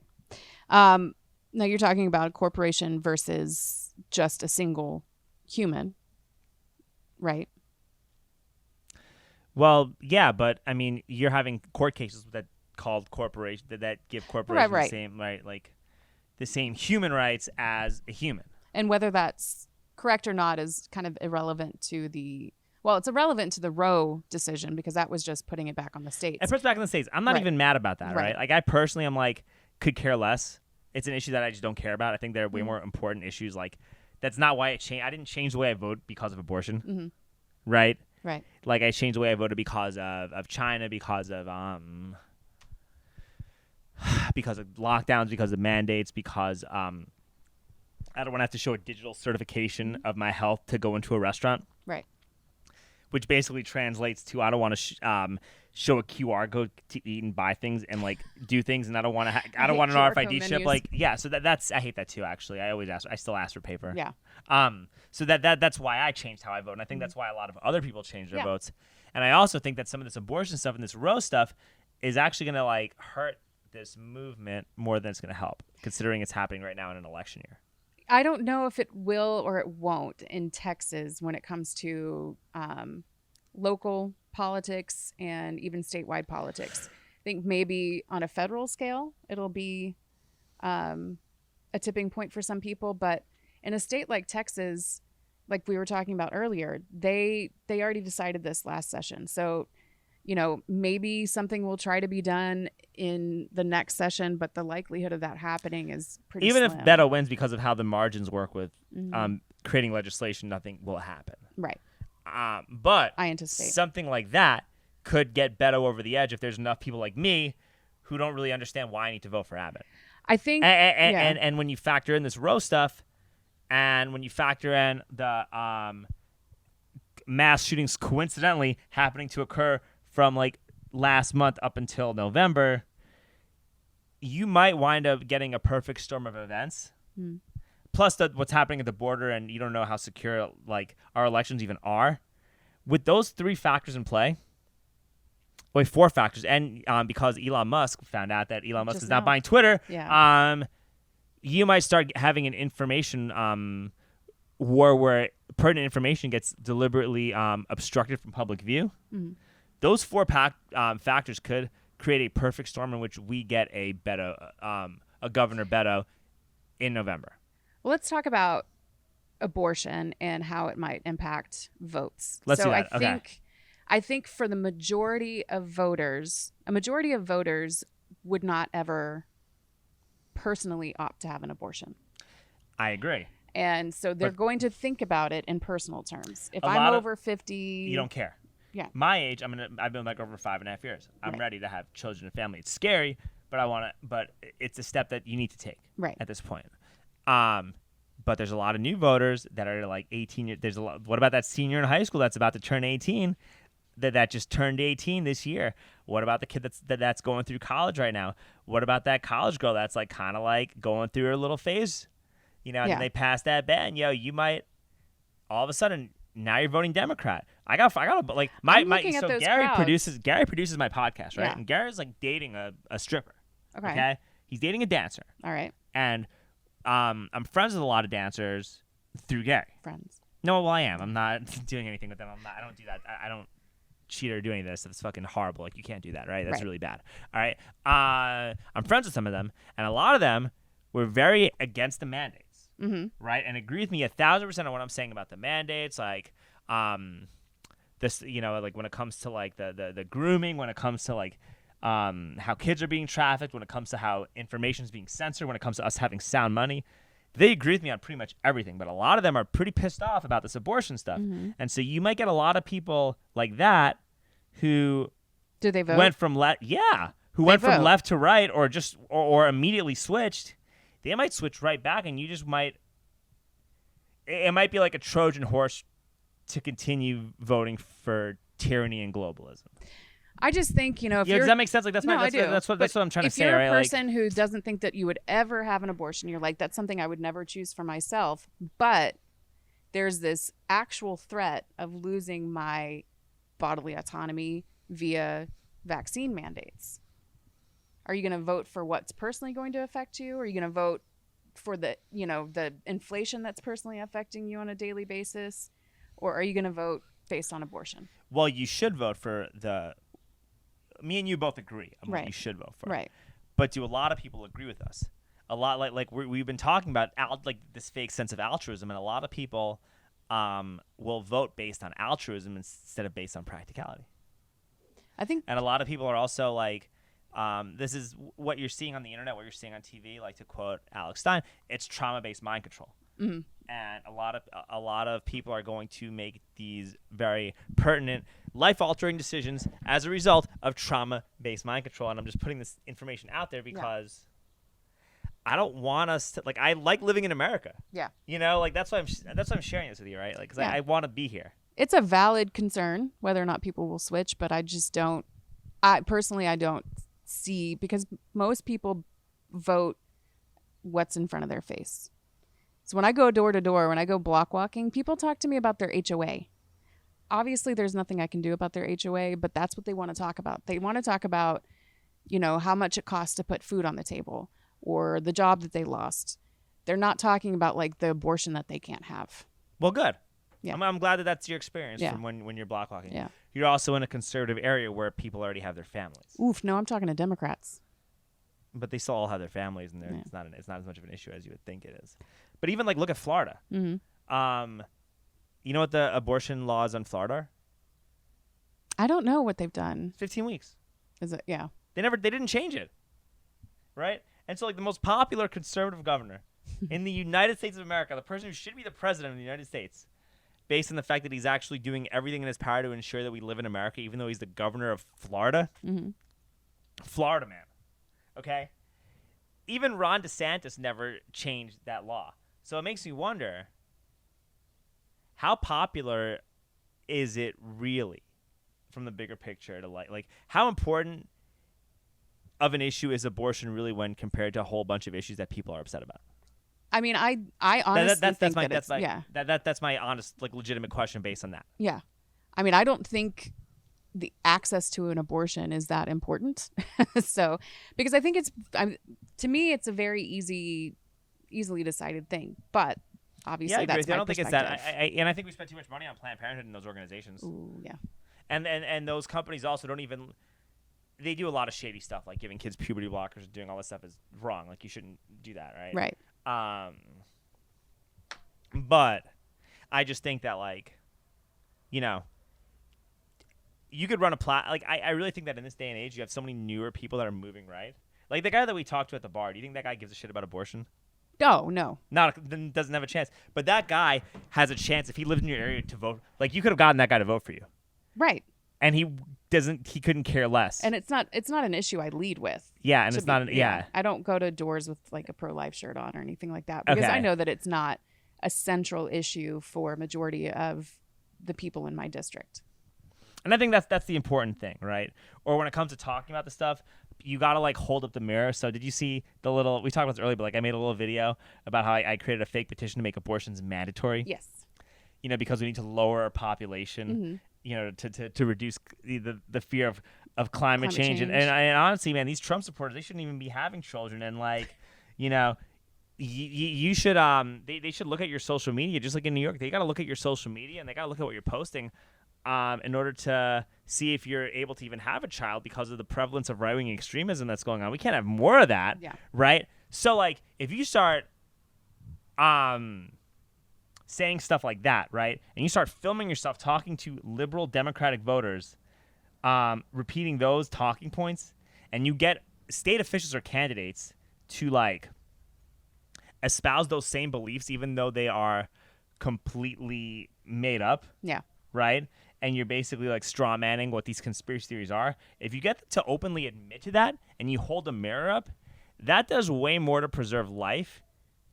Now you're talking about a corporation versus just a single human, right?
Well, yeah, but I mean, you're having court cases that called corporation that give corporations the same like the same human rights as a human. And
whether that's correct or not is kind of irrelevant to the it's irrelevant to the Roe decision, because that was just putting it back on the states.
It puts it back on the states. I'm not even mad about that, right? Like, I personally am like, could care less. It's an issue that I just don't care about. I think there are way more important issues. Like, that's not why it changed. I didn't change the way I vote because of abortion, right?
Right.
Like, I changed the way I voted because of China, because of lockdowns, because of mandates, because I don't want to have to show a digital certification of my health to go into a restaurant.
Right.
Which basically translates to I don't want to show a QR code to eat and buy things and like do things, and I don't want to. I don't want an RFID chip. Like, yeah, so that's I hate that too. Actually, I still ask for paper.
Yeah.
So that's why I changed how I vote, and I think that's why a lot of other people changed their votes. And I also think that some of this abortion stuff and this Roe stuff is actually going to like hurt this movement more than it's going to help, considering it's happening right now in an election year.
I don't know if it will or it won't in Texas when it comes to local politics and even statewide politics. I think maybe on a federal scale, it'll be a tipping point for some people. But in a state like Texas, like we were talking about earlier, they already decided this last session. So, you know, maybe something will try to be done in the next session, but the likelihood of that happening is pretty
slim.
If
Beto wins, because of how the margins work with creating legislation, nothing will happen.
Right.
But
I anticipate
something like that could get Beto over the edge if there's enough people like me who don't really understand why I need to vote for Abbott.
I think,
and when you factor in this Roe stuff, and when you factor in the mass shootings coincidentally happening to occur from like last month up until November, you might wind up getting a perfect storm of events. Plus what's happening at the border, and you don't know how secure like our elections even are. With those three factors in play, four factors, and because Elon Musk found out that Elon Musk is not buying Twitter, you might start having an information war where pertinent information gets deliberately obstructed from public view. Those four factors could create a perfect storm in which we get a Governor Beto in November.
Well, let's talk about abortion and how it might impact votes.
Let's do that.
I think for the majority of voters, would not ever personally opt to have an abortion.
I agree.
And so they're going to think about it in personal terms. If I'm over 50,
you don't care.
Yeah.
My age, I've been like over 5.5 years. I'm ready to have children and family. It's scary, but it's a step that you need to take at this point. But there's a lot of new voters that are like 18 years. What about that senior in high school that's about to turn 18? That just turned 18 this year. What about the kid that's going through college right now? What about that college girl that's like kind of like going through her little phase? You know, and then they pass that ban. You might all of a sudden now you're voting Democrat. I got like so Gary produces my podcast, right?
Yeah.
And Gary's like dating a stripper.
Okay.
He's dating a dancer.
All right.
And I'm friends with a lot of dancers through Gary.
Friends.
No, well, I am. I'm not doing anything with them. I don't do that. I don't cheat or do any of this. It's fucking horrible. Like, you can't do that, right? That's really bad. All right. I'm friends with some of them, and a lot of them were very against the mandates. Right, and agree with me 1,000% on what I'm saying about the mandates, like this, like when it comes to like the grooming, when it comes to like how kids are being trafficked, when it comes to how information is being censored, when it comes to us having sound money. They agree with me on pretty much everything, but a lot of them are pretty pissed off about this abortion stuff.
Mm-hmm.
And so you might get a lot of people like that who
Do they vote?
went from left to right, or just or immediately switched. They might switch right back, and you just might. It might be like a Trojan horse to continue voting for tyranny and globalism.
I just think, if
Does that make sense? Like that's what I'm trying to say, right?
If you're a person who doesn't think that you would ever have an abortion, you're like, that's something I would never choose for myself. But there's this actual threat of losing my bodily autonomy via vaccine mandates. Are you going to vote for what's personally going to affect you? Or are you going to vote for the inflation that's personally affecting you on a daily basis? Or are you going to vote based on abortion?
Well, you should vote for me and you both agree on what
Right.
you should vote for.
Right.
But do a lot of people agree with us? A lot we've been talking about this fake sense of altruism, and a lot of people will vote based on altruism instead of based on practicality.
I think.
And a lot of people are also like, this is what you're seeing on the internet, what you're seeing on TV. Like to quote Alex Stein, it's trauma-based mind control.
Mm-hmm.
And a lot of people are going to make these very pertinent, life-altering decisions as a result of trauma-based mind control. And I'm just putting this information out there because I don't want us to I like living in America.
Yeah.
That's why I'm sharing this with you, right? Because I want to be here.
It's a valid concern whether or not people will switch, but I just don't. I don't see, because most people vote what's in front of their face. So when I go door to door, when I go block walking, people talk to me about their HOA. Obviously, there's nothing I can do about their HOA, but that's what they want to talk about. They want to talk about, how much it costs to put food on the table or the job that they lost. They're not talking about the abortion that they can't have.
Well, good.
Yeah.
I'm glad that that's your experience from when you're block walking.
Yeah.
You're also in a conservative area where people already have their families.
Oof, no, I'm talking to Democrats.
But they still all have their families, and it's not as much of an issue as you would think it is. But even look at Florida.
Mm-hmm.
You know what the abortion laws on Florida are?
I don't know what they've done.
15 weeks.
Is it? Yeah.
They didn't change it, right? And so the most popular conservative governor in the United States of America, the person who should be the president of the United States, based on the fact that he's actually doing everything in his power to ensure that we live in America, even though he's the governor of Florida.
Mm-hmm.
Florida man. Okay? Even Ron DeSantis never changed that law. So it makes me wonder, how popular is it really from the bigger picture to how important of an issue is abortion really when compared to a whole bunch of issues that people are upset about?
I mean, I honestly think
that's my honest, legitimate question based on that.
Yeah. I mean, I don't think the access to an abortion is that important. So, because I think to me, it's a very easily decided thing. But obviously, that's my
I don't think it's that. And I think we spend too much money on Planned Parenthood and those organizations.
Ooh, yeah.
And those companies also don't even. They do a lot of shady stuff, like giving kids puberty blockers and doing all this stuff is wrong. You shouldn't do that, right?
Right.
But I just think that you could run I really think that in this day and age you have so many newer people that are moving right. Like the guy that we talked to at the bar, do you think that guy gives a shit about abortion?
No.
Doesn't have a chance. But that guy has a chance if he lived in your area to vote. You could have gotten that guy to vote for you.
Right.
And he couldn't care less.
And it's not an issue I lead with.
Yeah, and it's not
I don't go to doors with a pro-life shirt on or anything like that, because I know that it's not a central issue for a majority of the people in my district.
And I think that's the important thing, right? Or when it comes to talking about the stuff, you got to hold up the mirror. So did you see we talked about this earlier, but I made a little video about how I created a fake petition to make abortions mandatory.
Yes.
Because we need to lower our population. Mm-hmm. To reduce the fear of climate change. And honestly, man, these Trump supporters, they shouldn't even be having children. And you should they should look at your social media, just like in New York. They got to look at your social media and they got to look at what you're posting in order to see if you're able to even have a child, because of the prevalence of right-wing extremism that's going on. We can't have more of that, right? So if you start saying stuff like that, right? And you start filming yourself talking to liberal Democratic voters, repeating those talking points, and you get state officials or candidates to like espouse those same beliefs, even though they are completely made up.
Yeah.
Right? And you're basically like straw manning what these conspiracy theories are. If you get to openly admit to that and you hold a mirror up, that does way more to preserve life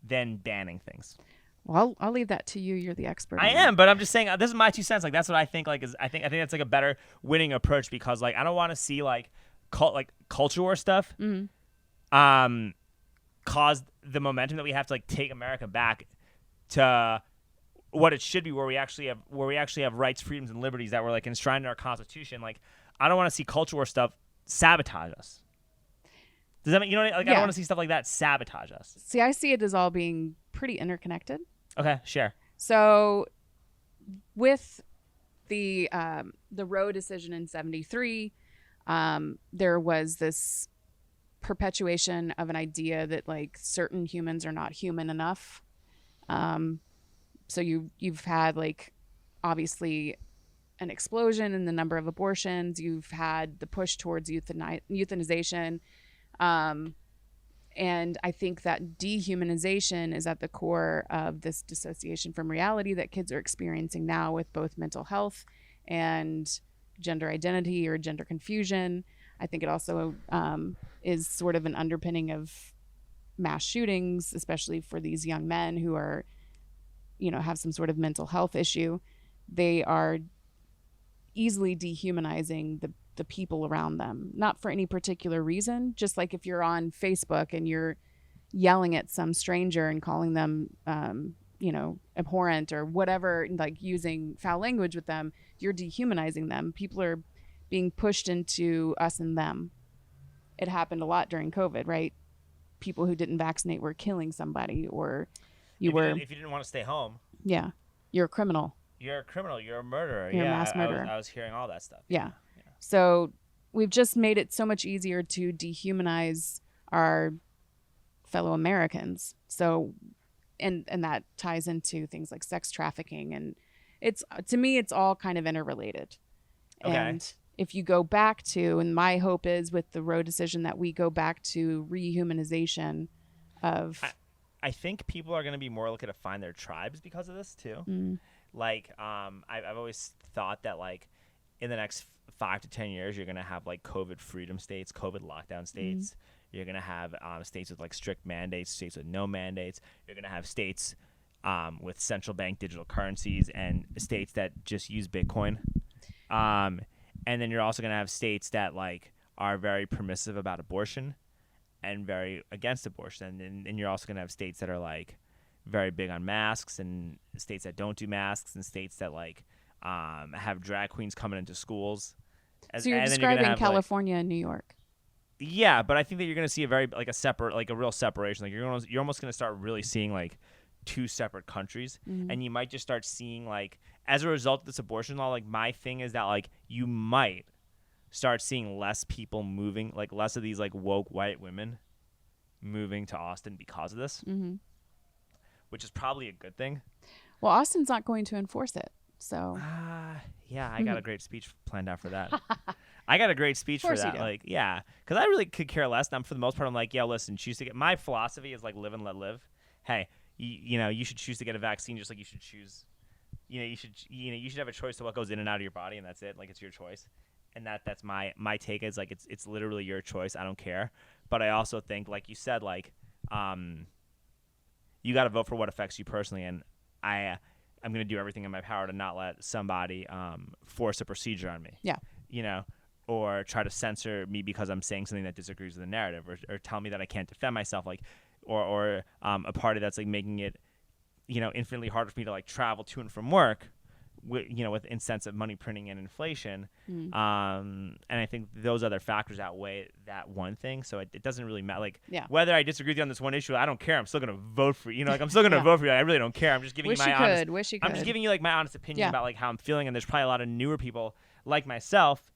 than banning things.
Well, I'll leave that to you. You're the expert.
I am, but I'm just saying this is my 2 cents. Like that's what I think. Like I think that's like a better winning approach because like I don't want to see like culture war stuff, cause the momentum that we have to like take America back to what it should be, where we actually have rights, freedoms, and liberties that were like enshrined in our Constitution. Like I don't want to see culture war stuff sabotage us. Does that mean I don't want to see stuff like that sabotage us?
See, I see it as all being pretty interconnected.
Okay, share.
So, with the Roe decision in '73, there was this perpetuation of an idea that like certain humans are not human enough. So you've had like obviously an explosion in the number of abortions. You've had the push towards euthanization. And I think that dehumanization is at the core of this dissociation from reality that kids are experiencing now with both mental health and gender identity or gender confusion. I think it also is sort of an underpinning of mass shootings, especially for these young men who are, have some sort of mental health issue. They are easily dehumanizing the people around them, not for any particular reason. Just like if you're on Facebook and you're yelling at some stranger and calling them, abhorrent or whatever, like using foul language with them, you're dehumanizing them. People are being pushed into us and them. It happened a lot during COVID, right? People who didn't vaccinate were killing somebody, or if you
didn't want to stay home.
Yeah. You're a criminal.
You're a criminal. You're a murderer.
You're a mass murderer.
I was hearing all that stuff.
Yeah. So we've just made it so much easier to dehumanize our fellow Americans. So, and that ties into things like sex trafficking, and to me, it's all kind of interrelated.
Okay.
And if you go back to, and my hope is with the Roe decision that we go back to rehumanization of.
I think people are going to be more likely to find their tribes because of this too.
Mm.
Like, I've always thought that like in the next 5 to 10 years, you're going to have like COVID freedom states, COVID lockdown states. Mm-hmm. You're going to have states with like strict mandates, states with no mandates. You're going to have states with central bank digital currencies and states that just use Bitcoin. And then you're also going to have states that like are very permissive about abortion and very against abortion. And you're also going to have states that are like very big on masks, and states that don't do masks, and states that like have drag queens coming into schools.
So you're describing California and New York.
Yeah, but I think that you're going to see a very like a real separation. Like you're almost going to start really seeing like two separate countries, and you might just start seeing like as a result of this abortion law. Like my thing is that like you might start seeing less people moving, like less of these like woke white women moving to Austin because of this, which is probably a good thing.
Well, Austin's not going to enforce it. So
yeah, I got a great speech planned out for that. I got a great speech for that. Like, yeah, because I really could care less. And for the most part, I'm like, yeah, listen, choose to get. My philosophy is like live and let live. Hey, you should choose to get a vaccine just like you should choose. You should have a choice to what goes in and out of your body, and that's it. Like it's your choice. And that's my take is like it's literally your choice. I don't care. But I also think, like you said, like you got to vote for what affects you personally, and I'm going to do everything in my power to not let somebody force a procedure on me.
Yeah.
Or try to censor me because I'm saying something that disagrees with the narrative, or tell me that I can't defend myself, like, or a party that's like making it, infinitely harder for me to like travel to and from work, with incentive money printing and inflation. And I think those other factors outweigh that one thing. So it doesn't really matter. Like whether I disagree with you on this one issue, I don't care. I'm still going to vote for you. I'm still going to vote for you. I really don't care. I'm just giving you my honest.
Wish you could.
I'm just giving you like my honest opinion about like how I'm feeling. And there's probably a lot of newer people like myself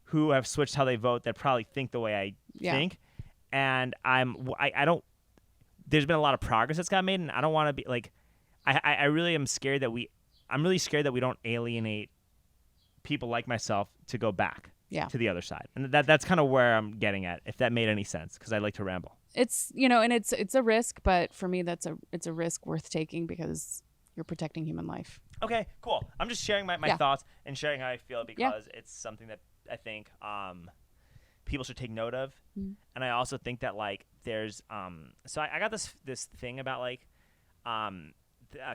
who have switched how they vote that probably think the way I think. And I don't. There's been a lot of progress that's got made, and I don't want to be like. I really am scared that I'm really scared that we don't alienate people like myself to go back. to the other side. And that's kind of where I'm getting at, if that made any sense, because I like to ramble.
It's, and it's a risk, but for me, it's a risk worth taking because you're protecting human life.
Okay, cool. I'm just sharing my thoughts and sharing how I feel because it's something that I think people should take note of. Mm. And I also think that like there's so I got this thing about like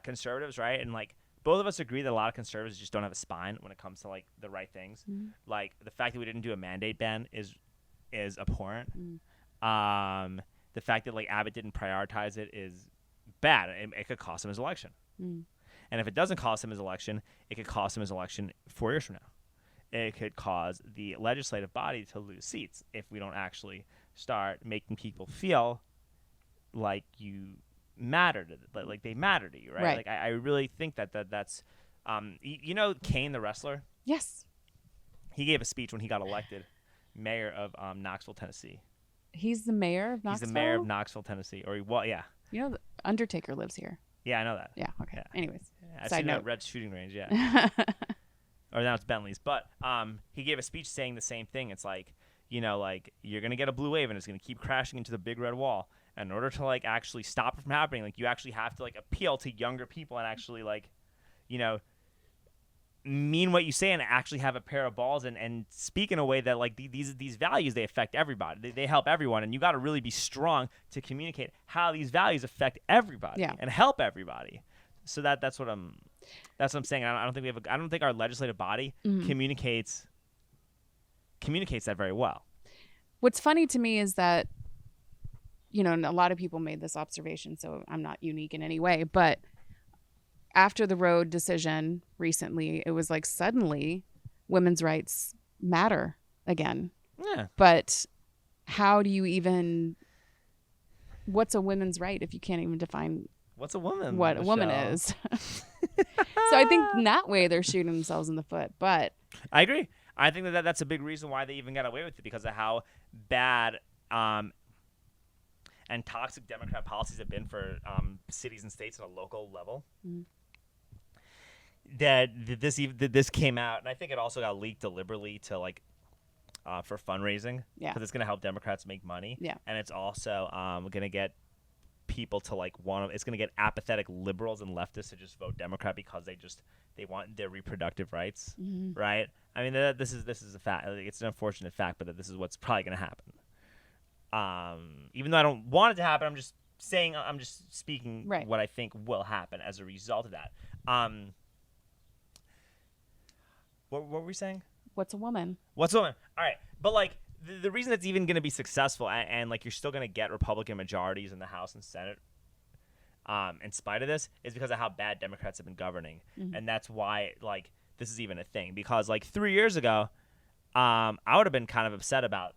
conservatives, right? And like both of us agree that a lot of conservatives just don't have a spine when it comes to like the right things. Mm. Like the fact that we didn't do a mandate ban is abhorrent. Mm. The fact that like Abbott didn't prioritize it is bad. It could cost him his election. Mm. And if it doesn't cost him his election, it could cost him his election 4 years from now. It could cause the legislative body to lose seats if we don't actually start making people feel like you matter to like they matter to you, right? Like I really think that's Kane the wrestler.
Yes.
He gave a speech when he got elected mayor of Knoxville, Tennessee.
He's the mayor of Knoxville?
He's the mayor of Knoxville, Tennessee. Yeah.
The Undertaker lives here.
Yeah, I know that.
Yeah, okay. Yeah. Anyways.
I've seen that Red shooting range, yeah. Or now it's Bentley's. But he gave a speech saying the same thing. It's like, like you're going to get a blue wave and it's going to keep crashing into the big red wall. And in order to like actually stop it from happening, like you actually have to like appeal to younger people and actually like, mean what you say and actually have a pair of balls and speak in a way that like these values, they affect everybody. They help everyone. And you got to really be strong to communicate how these values affect everybody and help everybody. So that's what I'm saying. I don't think our legislative body communicates that very well.
What's funny to me is that, and a lot of people made this observation, so I'm not unique in any way, but after the Roe decision recently, it was like suddenly women's rights matter again.
Yeah.
But how do you what's a women's right if you can't even define
what's a woman?
What a woman is. So I think in that way they're shooting themselves in the foot. But
I agree. I think that's a big reason why they even got away with it, because of how bad and toxic Democrat policies have been for cities and states at a local level. Mm-hmm. That this came out, and I think it also got leaked deliberately to like for fundraising, because it's going to help Democrats make money, and it's also going to get people to like it's going to get apathetic liberals and leftists to just vote Democrat because they want their reproductive rights, right? I mean, this is a fact. It's an unfortunate fact, but this is what's probably going to happen. Even though I don't want it to happen, I'm just speaking what I think will happen as a result of that. What were we saying?
What's a woman?
All right. But like the reason it's even going to be successful and like you're still going to get Republican majorities in the House and Senate in spite of this is because of how bad Democrats have been governing. Mm-hmm. And that's why like this is even a thing, because like 3 years ago I would have been kind of upset about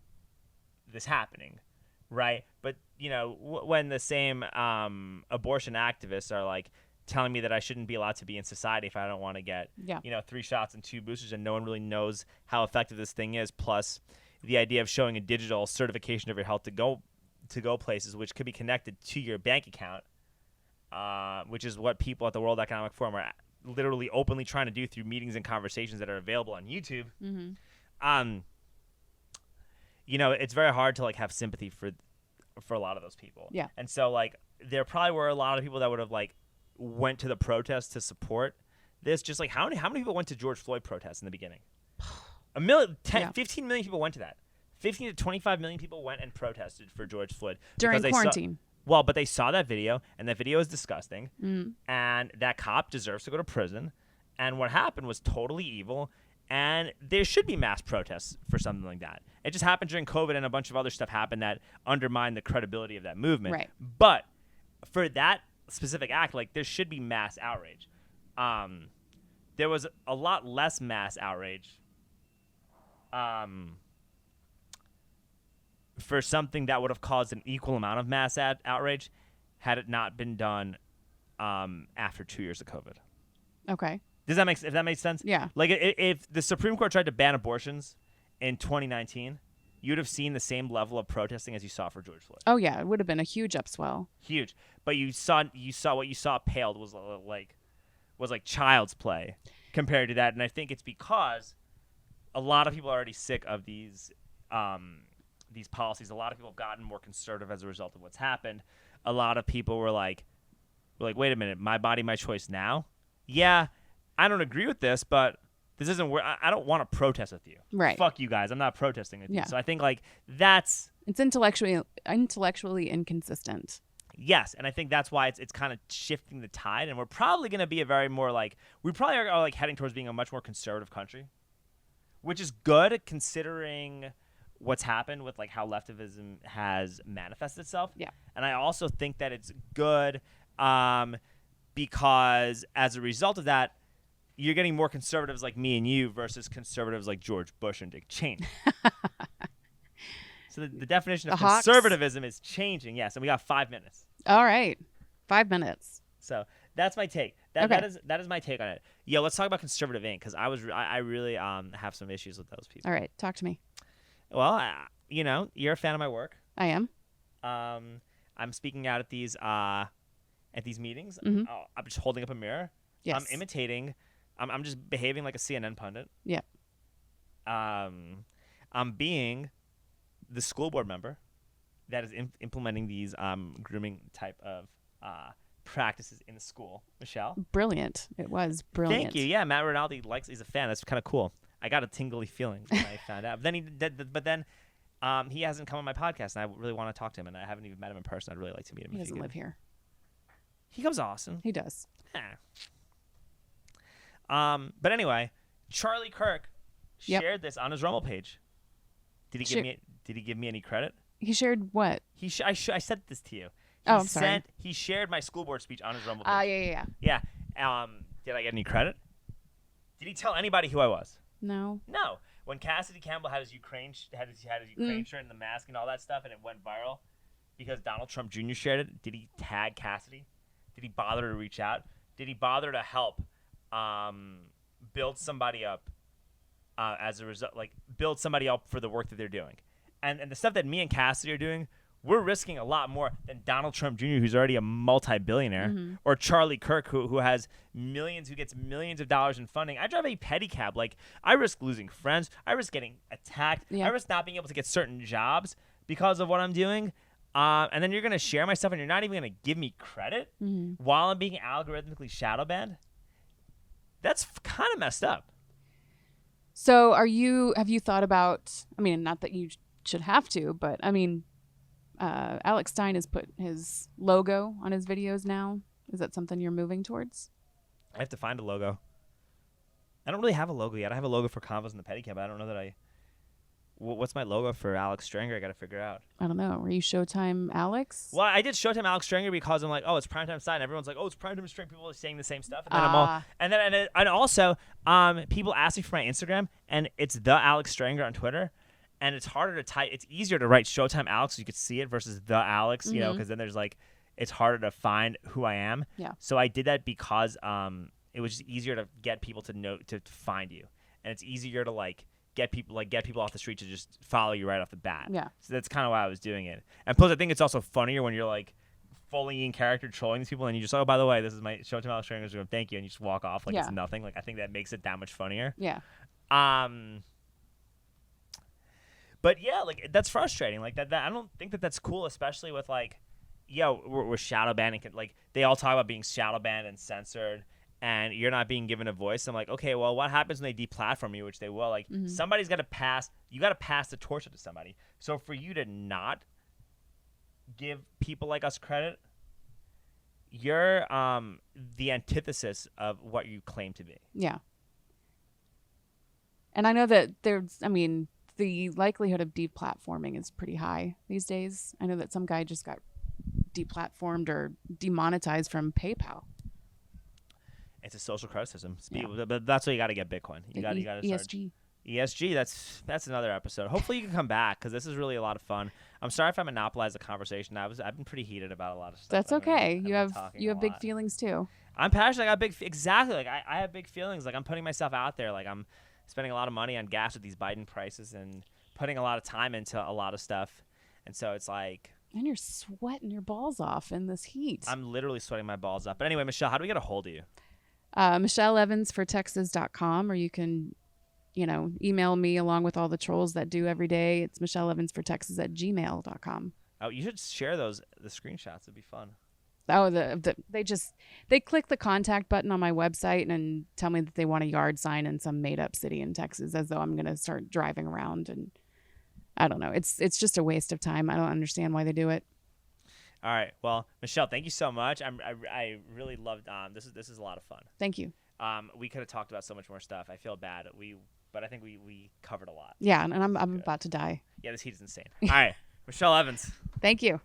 this happening, right? But when the same abortion activists are like telling me that I shouldn't be allowed to be in society if I don't want to get 3 shots and 2 boosters, and no one really knows how effective this thing is, plus the idea of showing a digital certification of your health to go places, which could be connected to your bank account, which is what people at the World Economic Forum are literally openly trying to do through meetings and conversations that are available on YouTube. Mm-hmm. It's very hard to like have sympathy for a lot of those people.
Yeah.
And so like there probably were a lot of people that would have like went to the protest to support this. Just like how many people went to George Floyd protests in the beginning? 15 million people went to that. 15 to 25 million people went and protested for George Floyd
during quarantine.
But they saw that video, and that video is disgusting, and that cop deserves to go to prison. And what happened was totally evil, and there should be mass protests for something like that. It just happened during COVID, and a bunch of other stuff happened that undermined the credibility of that movement.
Right.
But for that specific act, like there should be mass outrage. There was a lot less mass outrage for something that would have caused an equal amount of mass outrage had it not been done after 2 years of COVID.
Okay.
If that makes sense?
Yeah.
Like if the Supreme Court tried to ban abortions in 2019, you'd have seen the same level of protesting as you saw for George Floyd.
Oh yeah, it would have been a huge upswell. Huge.
But you saw what you saw paled was like child's play compared to that, and I think it's because a lot of people are already sick of these policies. A lot of people have gotten more conservative as a result of what's happened. A lot of people were like, wait a minute, my body, my choice now? Yeah, I don't agree with this, but this isn't where I don't want to protest with you.
Right.
Fuck you guys. I'm not protesting with
Yeah.
you. So I think like it's
intellectually inconsistent.
Yes, and I think that's why it's kind of shifting the tide, and we're probably going to be we probably are like heading towards being a much more conservative country, which is good considering what's happened with like how leftism has manifested itself.
Yeah.
And I also think that it's good because as a result of that, you're getting more conservatives like me and you versus conservatives like George Bush and Dick Cheney. So the definition of conservatism is changing. Yes, and we got 5 minutes.
All right. 5 minutes.
So that's my take. That is my take on it. Yeah, let's talk about conservative Inc. because I really have some issues with those people.
All right, talk to me.
Well, you're a fan of my work.
I am.
I'm speaking out at these meetings.
Mm-hmm.
I'm just holding up a mirror.
Yes.
I'm imitating. I'm just behaving like a CNN pundit.
Yeah.
I'm being the school board member that is implementing these grooming type of practices in the school. Michelle?
Brilliant. It was brilliant.
Thank you. Yeah, Matt Rinaldi he's a fan. That's kind of cool. I got a tingly feeling when I found out. But then he hasn't come on my podcast, and I really want to talk to him, and I haven't even met him in person. I'd really like to meet him.
He doesn't live here.
He comes to Austin.
He does.
But anyway, Charlie Kirk shared this on his Rumble page. Did he give me any credit?
He shared what?
I sent this to you.
I'm sorry.
He shared my school board speech on his Rumble page.
Yeah.
Yeah. Did I get any credit? Did he tell anybody who I was?
No.
No. When Cassidy Campbell had his Ukraine shirt and the mask and all that stuff, and it went viral because Donald Trump Jr. shared it, did he tag Cassidy? Did he bother to reach out? Did he bother to help build somebody up as a result, like build somebody up for the work that they're doing? And the stuff that me and Cassidy are doing, we're risking a lot more than Donald Trump Jr., who's already a multi-billionaire, or Charlie Kirk, who has millions, who gets millions of dollars in funding. I drive a pedicab. Like, I risk losing friends. I risk getting attacked.
Yeah.
I risk not being able to get certain jobs because of what I'm doing. And then you're going to share my stuff, and you're not even going to give me credit while I'm being algorithmically shadow banned? That's kind of messed up.
So have you thought about, I mean, not that you should have to, but I mean, Alex Stein has put his logo on his videos now. Is that something you're moving towards?
I have to find a logo. I don't really have a logo yet. I have a logo for Convos and the Pedicab. I don't know that what's my logo for Alex Stranger? I got to figure out.
I don't know. Were you Showtime Alex?
Well, I did Showtime Alex Stranger because I'm like, oh, it's Primetime Stein. Everyone's like, oh, it's Primetime Stranger. People are saying the same stuff. And then I'm all, and also, people ask me for my Instagram, and it's the Alex Stranger on Twitter. And it's harder to type. It's easier to write Showtime Alex so you could see it versus the Alex, because then there's like, it's harder to find who I am.
Yeah.
So I did that because it was just easier to get people to know to find you, and it's easier to get people off the street to just follow you right off the bat.
Yeah.
So that's kind of why I was doing it. And plus, I think it's also funnier when you're like fully in character trolling these people, and you just, oh, by the way, this is my Showtime Alex Stranger. Thank you, and you just walk off like it's nothing. Like, I think that makes it that much funnier.
Yeah.
But yeah, like, that's frustrating. Like that I don't think that that's cool, especially with like, we're shadow banning. Like, they all talk about being shadow banned and censored, and you're not being given a voice. I'm like, okay, well, what happens when they deplatform you, which they will? Like, somebody's got to pass. You got to pass the torch to somebody. So for you to not give people like us credit, you're the antithesis of what you claim to be.
Yeah. And I know that the likelihood of deplatforming is pretty high these days. I know that some guy just got deplatformed or demonetized from PayPal.
It's a social criticism. But that's why you got to get Bitcoin. You got to
ESG.
ESG. That's another episode. Hopefully you can come back because this is really a lot of fun. I'm sorry if I monopolized the conversation. I've been pretty heated about a lot of stuff.
That's okay. You have big feelings too.
I'm passionate. I got exactly. Like I have big feelings. Like, I'm putting myself out there. Like, I'm spending a lot of money on gas with these Biden prices and putting a lot of time into a lot of stuff. And so it's like...
And you're sweating your balls off in this heat.
I'm literally sweating my balls up. But anyway, Michelle, how do we get a hold of you?
Michelle Evans for Texas.com, or you can email me along with all the trolls that do every day. It's michelleevansfortexas@gmail.com.
Oh, you should share the screenshots. It'd be fun.
Oh, they click the contact button on my website and tell me that they want a yard sign in some made up city in Texas, as though I'm going to start driving around. And I don't know. It's just a waste of time. I don't understand why they do it.
All right. Well, Michelle, thank you so much. I really loved this is a lot of fun.
Thank you.
We could have talked about so much more stuff. I feel bad. But I think we covered a lot.
Yeah, and I'm about to die.
Yeah, this heat is insane. All right. Michelle Evans.
Thank you.